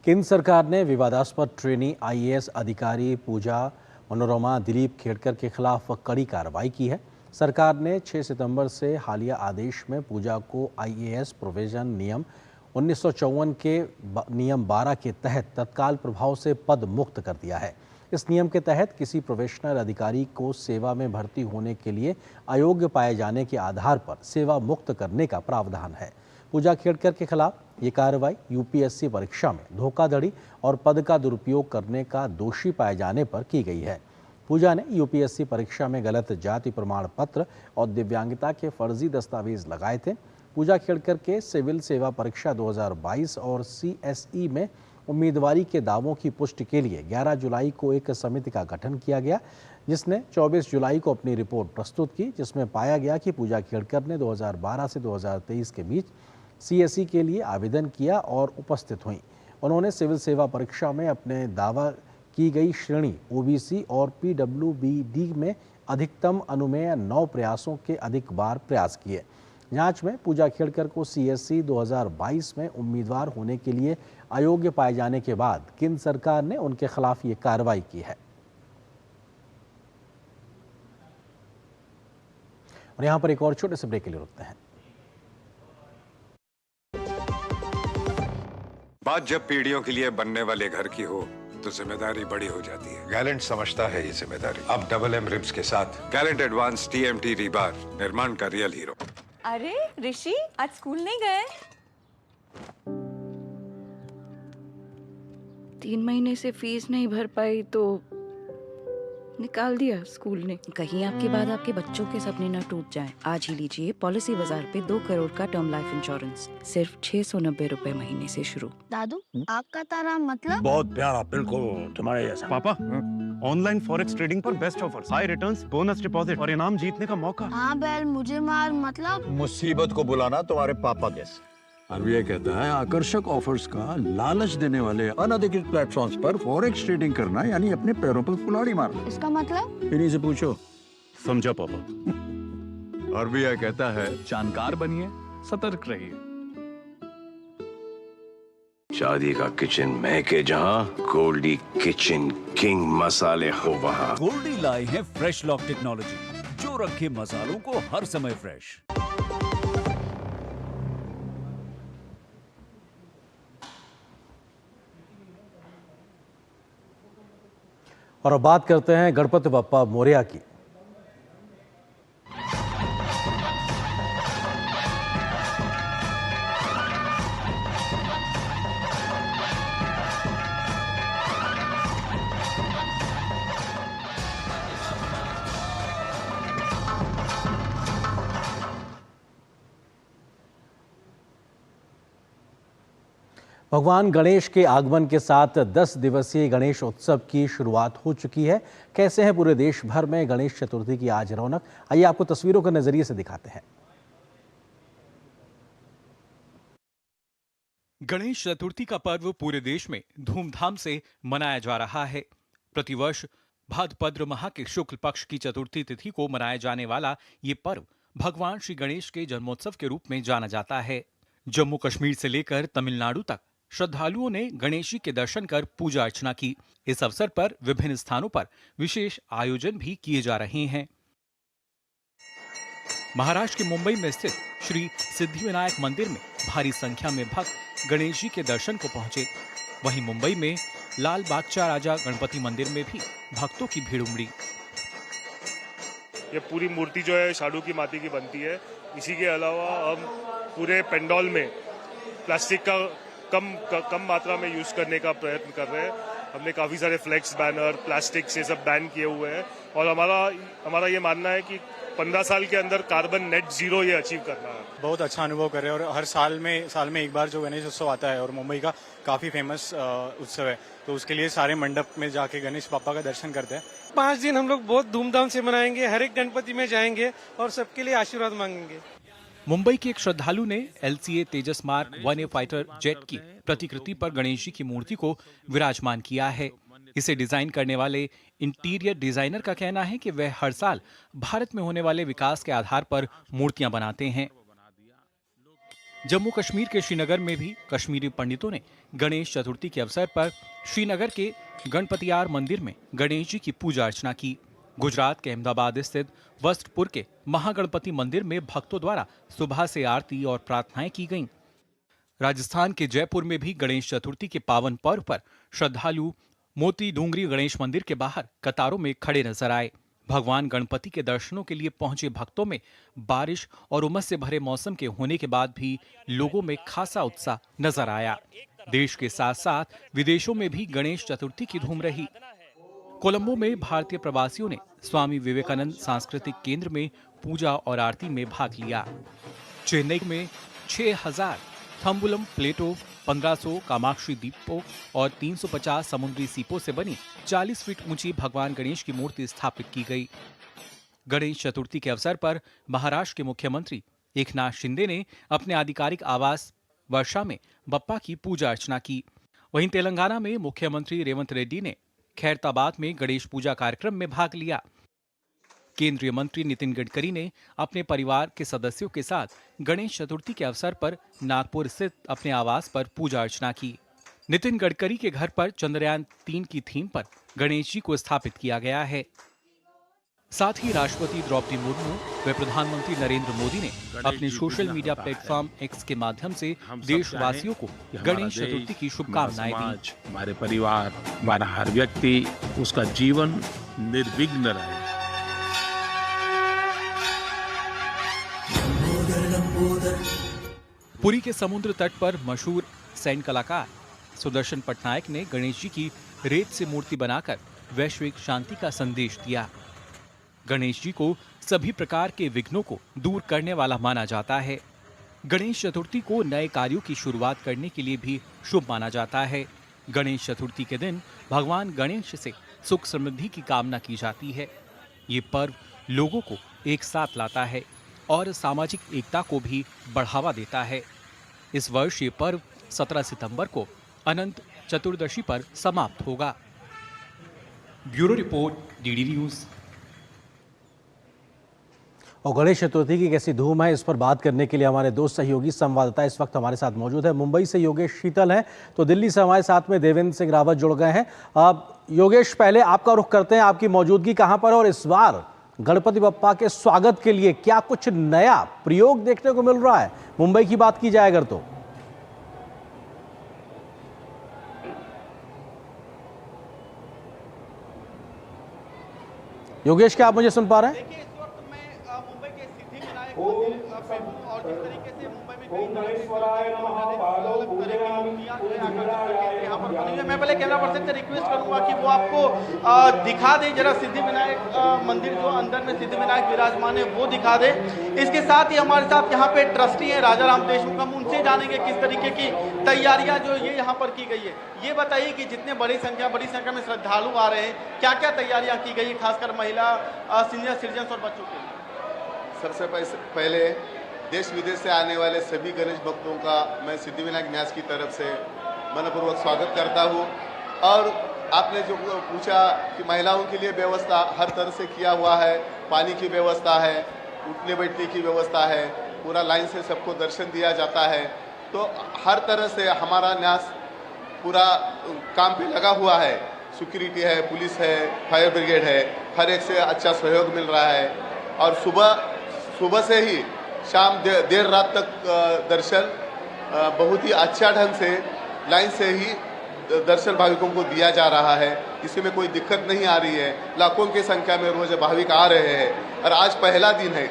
केंद्र सरकार ने विवादास्पद ट्रेनी आईएएस अधिकारी पूजा मनोरमा दिलीप खेड़कर के खिलाफ कड़ी कार्रवाई की है। सरकार ने 6 सितंबर से हालिया आदेश में पूजा को आईएएस प्रोविजन नियम 1954 के नियम 12 के तहत तत्काल प्रभाव से पद मुक्त कर दिया है। इस नियम के तहत किसी प्रोबेशनर अधिकारी को सेवा में भर्ती होने के लिए अयोग्य पाए जाने के आधार पर सेवा मुक्त करने का प्रावधान है। पूजा खेड़कर के खिलाफ ये कार्रवाई यूपीएससी परीक्षा में धोखाधड़ी और पद का दुरुपयोग करने का दोषी पाए जाने पर की गई है। पूजा ने यूपीएससी परीक्षा में गलत जाति प्रमाण पत्र और दिव्यांगता के फर्जी दस्तावेज लगाए थे। पूजा खेड़कर के सिविल सेवा परीक्षा 2022 और सीएसई में उम्मीदवारी के दावों की पुष्टि के लिए 11 जुलाई को एक समिति का गठन किया गया, जिसने 24 जुलाई को अपनी रिपोर्ट प्रस्तुत की, जिसमें पाया गया कि पूजा खेड़कर ने 2012 से 2023 के बीच सीएसई के लिए आवेदन किया और उपस्थित हुई। उन्होंने सिविल सेवा परीक्षा में अपने दावा की गई श्रेणी ओबीसी और पीडब्ल्यूबीडी में अधिकतम अनुमेय 9 प्रयासों के अधिक बार प्रयास किए। जांच में पूजा खेड़कर को सीएसई 2022 में उम्मीदवार होने के लिए अयोग्य पाए जाने के बाद केंद्र सरकार ने उनके खिलाफ ये कार्रवाई की है। और यहां पर एक और छोटे से ब्रेक के लिए रुकते हैं। बात जब पीढ़ियों के लिए बनने वाले घर की हो तो जिम्मेदारी बड़ी हो जाती है। गैलेंट समझता है ये जिम्मेदारी। अब डबल एम रिब्स के साथ गैलेंट एडवांस टीएमटी रीबार, निर्माण का रियल हीरो। अरे ऋषि, आज स्कूल नहीं गए? 3 महीने से फीस नहीं भर पाई तो निकाल दिया स्कूल ने। कहीं आपके बाद आपके बच्चों के सपने न टूट जाएं। आज ही लीजिए पॉलिसी बाजार पे 2 करोड़ का टर्म लाइफ इंश्योरेंस, सिर्फ 690 रुपए महीने से शुरू। दादू, आपका तारा मतलब? बहुत प्यारा, बिल्कुल तुम्हारे जैसा। पापा, ऑनलाइन फॉरेक्स ट्रेडिंग पर best offers, high returns, bonus deposit और इनाम जीतने का मौका। हाँ बैल, मुझे मार मतलब? मुसीबत को बुलाना तुम्हारे पापा जैसे। आरबीआई कहता है आकर्षक ऑफर्स का लालच देने वाले अनधिकृत प्लेटफॉर्म्स पर फॉरेक्स ट्रेडिंग करना यानी अपने पैरों पर कुल्हाड़ी मारना। इसका मतलब? इन्हीं से पूछो। समझा पापा? आरबीआई कहता है जानकार बनिए, सतर्क रहिए। शादी का किचन महके जहां, गोल्डी किचन किंग मसाले हो वहां। गोल्डी लाई है फ्रेश लॉक टेक्नोलॉजी, जो रखे मसालों को हर समय फ्रेश। और अब बात करते हैं गणपति बप्पा मोरया की। भगवान गणेश के आगमन के साथ 10 दिवसीय गणेश उत्सव की शुरुआत हो चुकी है। कैसे हैं पूरे देश भर में गणेश चतुर्थी की आज रौनक, आइए आपको तस्वीरों के नजरिए से दिखाते हैं। गणेश चतुर्थी का पर्व पूरे देश में धूमधाम से मनाया जा रहा है। प्रतिवर्ष भाद्रपद माह के शुक्ल पक्ष की चतुर्थी तिथि को मनाया जाने वाला ये पर्व भगवान श्री गणेश के जन्मोत्सव के रूप में जाना जाता है। जम्मू कश्मीर से लेकर तमिलनाडु तक श्रद्धालुओं ने गणेश जी के दर्शन कर पूजा अर्चना की। इस अवसर पर विभिन्न स्थानों पर विशेष आयोजन भी किए जा रहे हैं। महाराष्ट्र के मुंबई में स्थित श्री सिद्धिविनायक मंदिर में भारी संख्या में भक्त गणेश जी के दर्शन को पहुंचे। वहीं मुंबई में लाल बागचा राजा गणपति मंदिर में भी भक्तों की भीड़ उमड़ी। ये पूरी मूर्ति जो है शाडू की माटी की बनती है। इसी के अलावा हम पूरे पेंडॉल में प्लास्टिक का कम मात्रा में यूज करने का प्रयत्न कर रहे हैं। हमने काफी सारे फ्लेक्स, बैनर, प्लास्टिक से सब बैन किए हुए हैं और हमारा ये मानना है कि 15 साल के अंदर कार्बन नेट जीरो ये अचीव करना है। बहुत अच्छा अनुभव कर रहे हैं और हर साल में एक बार जो गणेश उत्सव आता है और मुंबई का काफी फेमस उत्सव है, तो उसके लिए सारे मंडप में जाके गणेश पापा का दर्शन करते हैं। 5 दिन हम लोग बहुत धूमधाम से मनाएंगे, हर एक गणपति में जाएंगे और सबके लिए आशीर्वाद मांगेंगे। मुंबई के एक श्रद्धालु ने LCA तेजस मार्क 1A फाइटर जेट की प्रतिकृति पर गणेश जी की मूर्ति को विराजमान किया है। इसे डिजाइन करने वाले इंटीरियर डिजाइनर का कहना है कि वह हर साल भारत में होने वाले विकास के आधार पर मूर्तियां बनाते हैं। जम्मू कश्मीर के श्रीनगर में भी कश्मीरी पंडितों ने गणेश चतुर्थी के अवसर पर श्रीनगर के गणपतियार मंदिर में गणेश जी की पूजा अर्चना की। गुजरात के अहमदाबाद स्थित वस्त्रपुर के महागणपति मंदिर में भक्तों द्वारा सुबह से आरती और प्रार्थनाएं की गईं। राजस्थान के जयपुर में भी गणेश चतुर्थी के पावन पर्व पर श्रद्धालु मोती डूंगरी गणेश मंदिर के बाहर कतारों में खड़े नजर आए। भगवान गणपति के दर्शनों के लिए पहुंचे भक्तों में बारिश और उमस से भरे मौसम के होने के बाद भी लोगों में खासा उत्साह नजर आया। देश के साथ साथ विदेशों में भी गणेश चतुर्थी की धूम रही। कोलंबो में भारतीय प्रवासियों ने स्वामी विवेकानंद सांस्कृतिक केंद्र में पूजा और आरती में भाग लिया। चेन्नई में 6000 थम्बुलम प्लेटों, 1500 कामाक्षी दीपों और 350 समुद्री सीपों से बनी 40 फीट ऊंची भगवान गणेश की मूर्ति स्थापित की गई। गणेश चतुर्थी के अवसर पर महाराष्ट्र के मुख्यमंत्री एकनाथ शिंदे ने अपने आधिकारिक आवास वर्षा में बप्पा की पूजा अर्चना की। वहीं तेलंगाना में मुख्यमंत्री रेवंत रेड्डी ने खैरताबाद में गणेश पूजा कार्यक्रम में भाग लिया। केंद्रीय मंत्री नितिन गडकरी ने अपने परिवार के सदस्यों के साथ गणेश चतुर्थी के अवसर पर नागपुर स्थित अपने आवास पर पूजा अर्चना की। नितिन गडकरी के घर पर चंद्रयान 3 की थीम पर गणेश जी को स्थापित किया गया है। साथ ही राष्ट्रपति द्रौपदी मुर्मू व प्रधानमंत्री नरेंद्र मोदी ने अपने सोशल मीडिया प्लेटफॉर्म X के माध्यम से देशवासियों को गणेश चतुर्थी की शुभकामनाएं दी। हमारे परिवार, हमारा हर व्यक्ति, उसका जीवन निर्विघ्न रहे। पुरी के समुद्र तट पर मशहूर सैन्य कलाकार सुदर्शन पटनायक ने गणेश जी की रेत से मूर्ति बनाकर वैश्विक शांति का संदेश दिया। गणेश जी को सभी प्रकार के विघ्नों को दूर करने वाला माना जाता है। गणेश चतुर्थी को नए कार्यों की शुरुआत करने के लिए भी शुभ माना जाता है। गणेश चतुर्थी के दिन भगवान गणेश से सुख समृद्धि की कामना की जाती है। ये पर्व लोगों को एक साथ लाता है और सामाजिक एकता को भी बढ़ावा देता है। इस वर्ष ये पर्व 17 सितंबर को अनंत चतुर्दशी पर समाप्त होगा। Bureau report, DD news. और गणेश चतुर्थी की कैसी धूम है, इस पर बात करने के लिए हमारे दो सहयोगी संवाददाता इस वक्त हमारे साथ मौजूद है। मुंबई से योगेश शीतल हैं, तो दिल्ली से हमारे साथ में देवेंद्र सिंह रावत जुड़ गए हैं। योगेश, पहले आपका रुख करते हैं, आपकी मौजूदगी कहां पर है और इस बार गणपति बप्पा के स्वागत के लिए क्या कुछ नया प्रयोग देखने को मिल रहा है? मुंबई की बात की जाए अगर तो योगेश, क्या आप मुझे सुन पा रहे हैं? मैं पहले कैमरा पर्सन से रिक्वेस्ट करूंगा कि वो आपको दिखा दे जरा सिद्धिविनायक मंदिर, जो अंदर में सिद्धिविनायक विराजमान है वो दिखा दे। इसके साथ ही हमारे साथ यहाँ पे ट्रस्टी हैं राजा राम देशमुख, हम उनसे जानेंगे किस तरीके की तैयारियां जो ये यहाँ पर की गई है। ये बताइए कि जितने बड़ी संख्या में श्रद्धालु आ रहे हैं, क्या क्या तैयारियां की गई है, खासकर महिला, सीनियर सिटीजन और बच्चों के लिए? सबसे पहले देश विदेश से आने वाले सभी गणेश भक्तों का मैं सिद्धिविनायक न्यास की तरफ से मनपूर्वक स्वागत करता हूं। और आपने जो पूछा कि महिलाओं के लिए व्यवस्था हर तरह से किया हुआ है, पानी की व्यवस्था है, उठने बैठने की व्यवस्था है, पूरा लाइन से सबको दर्शन दिया जाता है। तो हर तरह से हमारा न्यास पूरा काम पे लगा हुआ है। सिक्योरिटी है, पुलिस है, फायर ब्रिगेड है, हर एक से अच्छा सहयोग मिल रहा है। और सुबह सुबह से ही शाम देर रात तक दर्शन बहुत ही अच्छा ढंग से लाइन से ही दर्शन भाविकों को दिया जा रहा है। किसी में कोई दिक्कत नहीं आ रही है। लाखों की संख्या में रोज भाविक आ रहे हैं और आज पहला दिन है।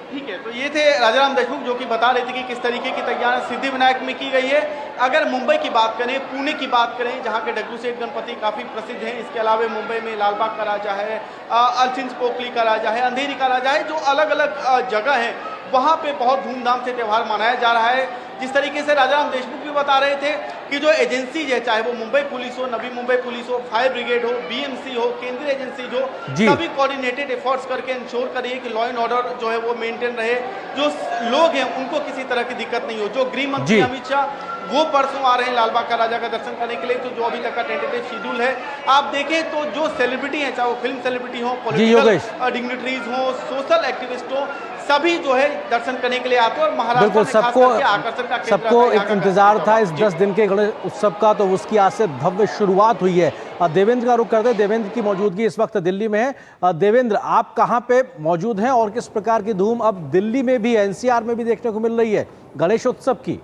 ठीक है, तो ये थे राजाराम देशमुख जो कि बता रहे थे कि किस तरीके की तैयारी सिद्धिविनायक में की गई है। अगर मुंबई की बात करें, पुणे की बात करें, जहां के डब्ल्यू सेठ गणपति काफ़ी प्रसिद्ध हैं, इसके अलावा मुंबई में लालबाग का राजा है, अलचिंच पोकली का राजा है, अंधेरी का राजा है, जो अलग अलग जगह है वहाँ पे बहुत धूमधाम से त्यौहार मनाया जा रहा है। जिस तरीके से राजाराम देशमुख भी बता रहे थे कि जो एजेंसीज है, चाहे वो मुंबई पुलिस हो, नवी मुंबई पुलिस हो, फायर ब्रिगेड हो, बीएमसी हो, केंद्रीय एजेंसी हो, सभी कोऑर्डिनेटेड एफर्ट्स करके इंश्योर करिए कि लॉ एंड ऑर्डर जो है वो मेंटेन रहे, जो लोग हैं उनको किसी तरह की दिक्कत नहीं हो। जो गृह मंत्री अमित शाह वो परसों आ रहे हैं लालबाग का राजा का दर्शन करने के लिए, तो जो अभी तक का टेंटेटिव शेड्यूल है आप देखें तो जो सेलिब्रिटी हैं, चाहे वो फिल्म सेलिब्रिटी हो, पॉलिटिकल डिग्निटरीज हो, सोशल एक्टिविस्ट हो, सभी जो है दर्शन करने के लिए आते हैं। और महाराष्ट्र में खास करके आकर्षण का सबको एक इंतजार था इस 10 दिन के गणेश उत्सव का, तो उसकी आज से भव्य शुरुआत हुई है। देवेंद्र का रुख करते हैं, देवेंद्र की मौजूदगी इस वक्त दिल्ली में है। देवेंद्र, आप कहां पे मौजूद हैं और किस प्रकार की धूम अब दिल्ली में भी, एनसीआर में भी देखने को मिल रही है गणेशोत्सव की?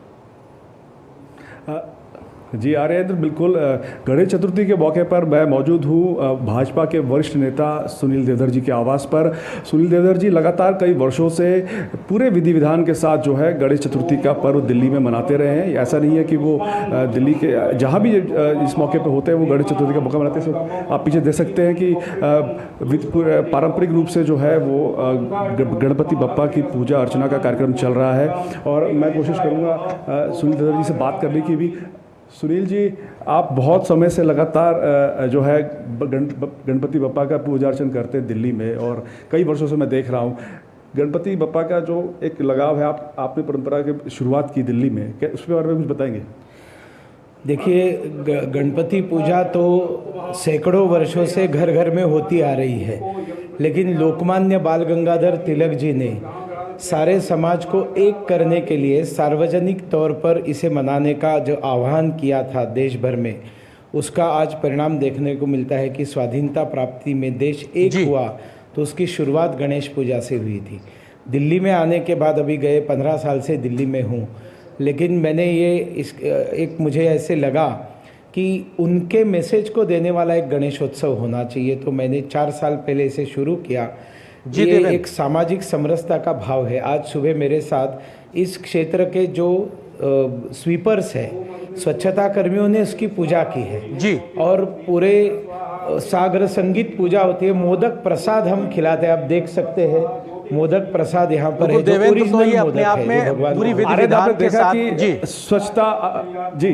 जी आर्येंद्र, बिल्कुल गणेश चतुर्थी के मौके पर मैं मौजूद हूँ भाजपा के वरिष्ठ नेता सुनील देवधर जी के आवास पर। सुनील देवधर जी लगातार कई वर्षों से पूरे विधि विधान के साथ जो है गणेश चतुर्थी का पर्व दिल्ली में मनाते रहे हैं। ऐसा नहीं है कि वो दिल्ली के जहाँ भी इस मौके पर होते हैं वो गणेश चतुर्थी का मौका मनाते हैं। आप पीछे देख सकते हैं कि पारंपरिक रूप से जो है वो गणपति बप्पा की पूजा अर्चना का कार्यक्रम चल रहा है। और मैं कोशिश करूँगा सुनील देवधर जी से बात करने की भी। सुनील जी, आप बहुत समय से लगातार जो है गणपति बप्पा का पूजा अर्चन करते हैं दिल्ली में, और कई वर्षों से मैं देख रहा हूँ गणपति बप्पा का जो एक लगाव है, आपने परंपरा की शुरुआत की दिल्ली में, क्या उसके बारे में कुछ बताएंगे? देखिए, गणपति पूजा तो सैकड़ों वर्षों से घर घर में होती आ रही है, लेकिन लोकमान्य बाल गंगाधर तिलक जी ने सारे समाज को एक करने के लिए सार्वजनिक तौर पर इसे मनाने का जो आह्वान किया था देश भर में, उसका आज परिणाम देखने को मिलता है कि स्वाधीनता प्राप्ति में देश एक हुआ, तो उसकी शुरुआत गणेश पूजा से हुई थी। दिल्ली में आने के बाद अभी गए 15 साल से दिल्ली में हूँ, लेकिन मैंने एक मुझे ऐसे लगा कि उनके मैसेज को देने वाला एक गणेशोत्सव होना चाहिए, तो मैंने 4 साल पहले इसे शुरू किया। ये एक सामाजिक समरसता का भाव है। आज सुबह मेरे साथ इस क्षेत्र के जो स्वीपर्स है, स्वच्छता कर्मियों ने उसकी पूजा की है जी, और पूरे सागर संगीत पूजा होती है। मोदक प्रसाद हम खिलाते हैं, आप देख सकते हैं मोदक प्रसाद यहाँ पर है, जो ओरिजिनल मोदक है, पूरी विधि विधान के साथ जी स्वच्छता जी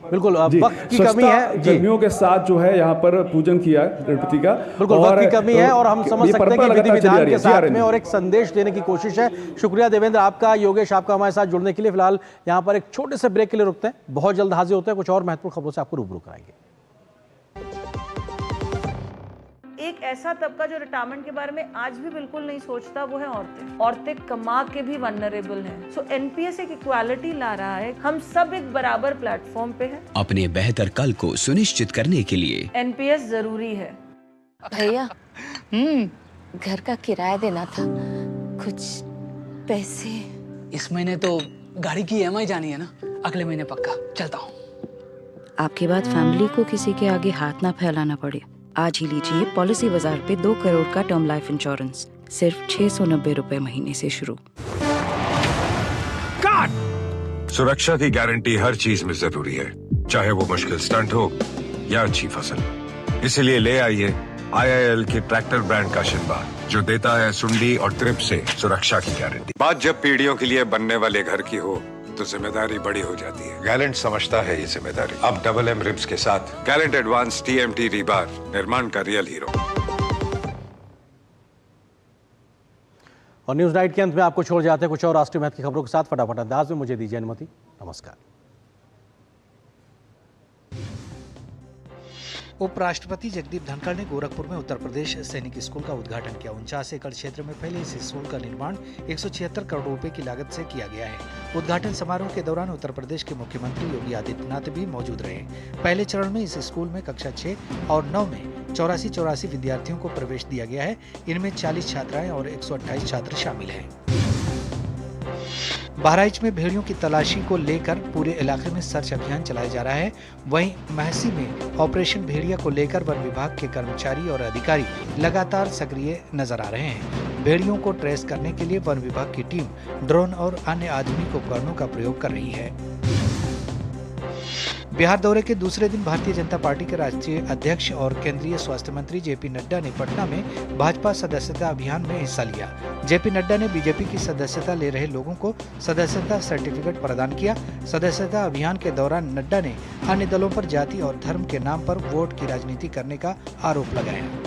बिल्कुल वक्त की कमी है, कर्मियों के साथ जो है यहाँ पर पूजन किया गणपति का, बिल्कुल वक्त की कमी है और हम समझ सकते हैं कि विधि विधान के साथ में और एक संदेश देने की कोशिश है। शुक्रिया देवेंद्र आपका, योगेश आपका हमारे साथ जुड़ने के लिए। फिलहाल यहाँ पर एक छोटे से ब्रेक के लिए रुकते हैं, बहुत जल्द हाजिर होते हैं कुछ और महत्वपूर्ण खबरों से आपको रूबरू कराएंगे। एक ऐसा तबका जो रिटायरमेंट के बारे में आज भी बिल्कुल नहीं सोचता, वो है औरतें। औरतें कमा के भी वनरेबल हैं। सो एनपीएस एक इक्वालिटी ला रहा है, हम सब एक बराबर प्लेटफॉर्म पे हैं। अपने बेहतर कल को सुनिश्चित करने के लिए एनपीएस जरूरी है। भैया घर का किराया देना था, कुछ पैसे। इस महीने तो गाड़ी की ईएमआई जानी है ना, अगले महीने पक्का चलता हूँ। आपके बाद फैमिली को किसी के आगे हाथ ना फैलाना पड़े। आज ही लीजिए पॉलिसी बाजार पे 2 करोड़ का टर्म लाइफ इंश्योरेंस, सिर्फ 690 रुपए महीने से शुरू। सुरक्षा की गारंटी हर चीज में जरूरी है, चाहे वो मुश्किल स्टंट हो या अच्छी फसल। इसलिए ले आइए IIL के ट्रैक्टर ब्रांड का शिनबा, जो देता है सुंडी और ट्रिप से सुरक्षा की गारंटी। बात जब पीढ़ियों के लिए बनने वाले घर की हो तो जिम्मेदारी बड़ी हो जाती है। गैलेंट समझता है ये जिम्मेदारी। अब डबल M रिब्स के साथ गैलेंट एडवांस TMT रीबार, निर्माण का रियल हीरो। और न्यूज नाइट के अंत में आपको छोड़ जाते हैं कुछ और राष्ट्रीय महत्व की खबरों के साथ। फटाफट अंदाज में मुझे दीजिए अनुमति। नमस्कार। उपराष्ट्रपति जगदीप धनखड़ ने गोरखपुर में उत्तर प्रदेश सैनिक स्कूल का उद्घाटन किया। 49 एकड़ क्षेत्र में फैले इस स्कूल का निर्माण 176 करोड़ रुपए की लागत से किया गया है। उद्घाटन समारोह के दौरान उत्तर प्रदेश के मुख्यमंत्री योगी आदित्यनाथ भी मौजूद रहे। पहले चरण में इस स्कूल में कक्षा 6 और 9 में 84 विद्यार्थियों को प्रवेश दिया गया है। इनमें 40 छात्राएं और 128 छात्र शामिल हैं। बहराइच में भेड़ियों की तलाशी को लेकर पूरे इलाके में सर्च अभियान चलाया जा रहा है। वहीं महसी में ऑपरेशन भेड़िया को लेकर वन विभाग के कर्मचारी और अधिकारी लगातार सक्रिय नजर आ रहे हैं। भेड़ियों को ट्रेस करने के लिए वन विभाग की टीम ड्रोन और अन्य आधुनिक उपकरणों का प्रयोग कर रही है। बिहार दौरे के दूसरे दिन भारतीय जनता पार्टी के राष्ट्रीय अध्यक्ष और केंद्रीय स्वास्थ्य मंत्री जेपी नड्डा ने पटना में भाजपा सदस्यता अभियान में हिस्सा लिया। जेपी नड्डा ने बीजेपी की सदस्यता ले रहे लोगों को सदस्यता सर्टिफिकेट प्रदान किया। सदस्यता अभियान के दौरान नड्डा ने अन्य दलों पर जाति और धर्म के नाम पर वोट की राजनीति करने का आरोप लगाया।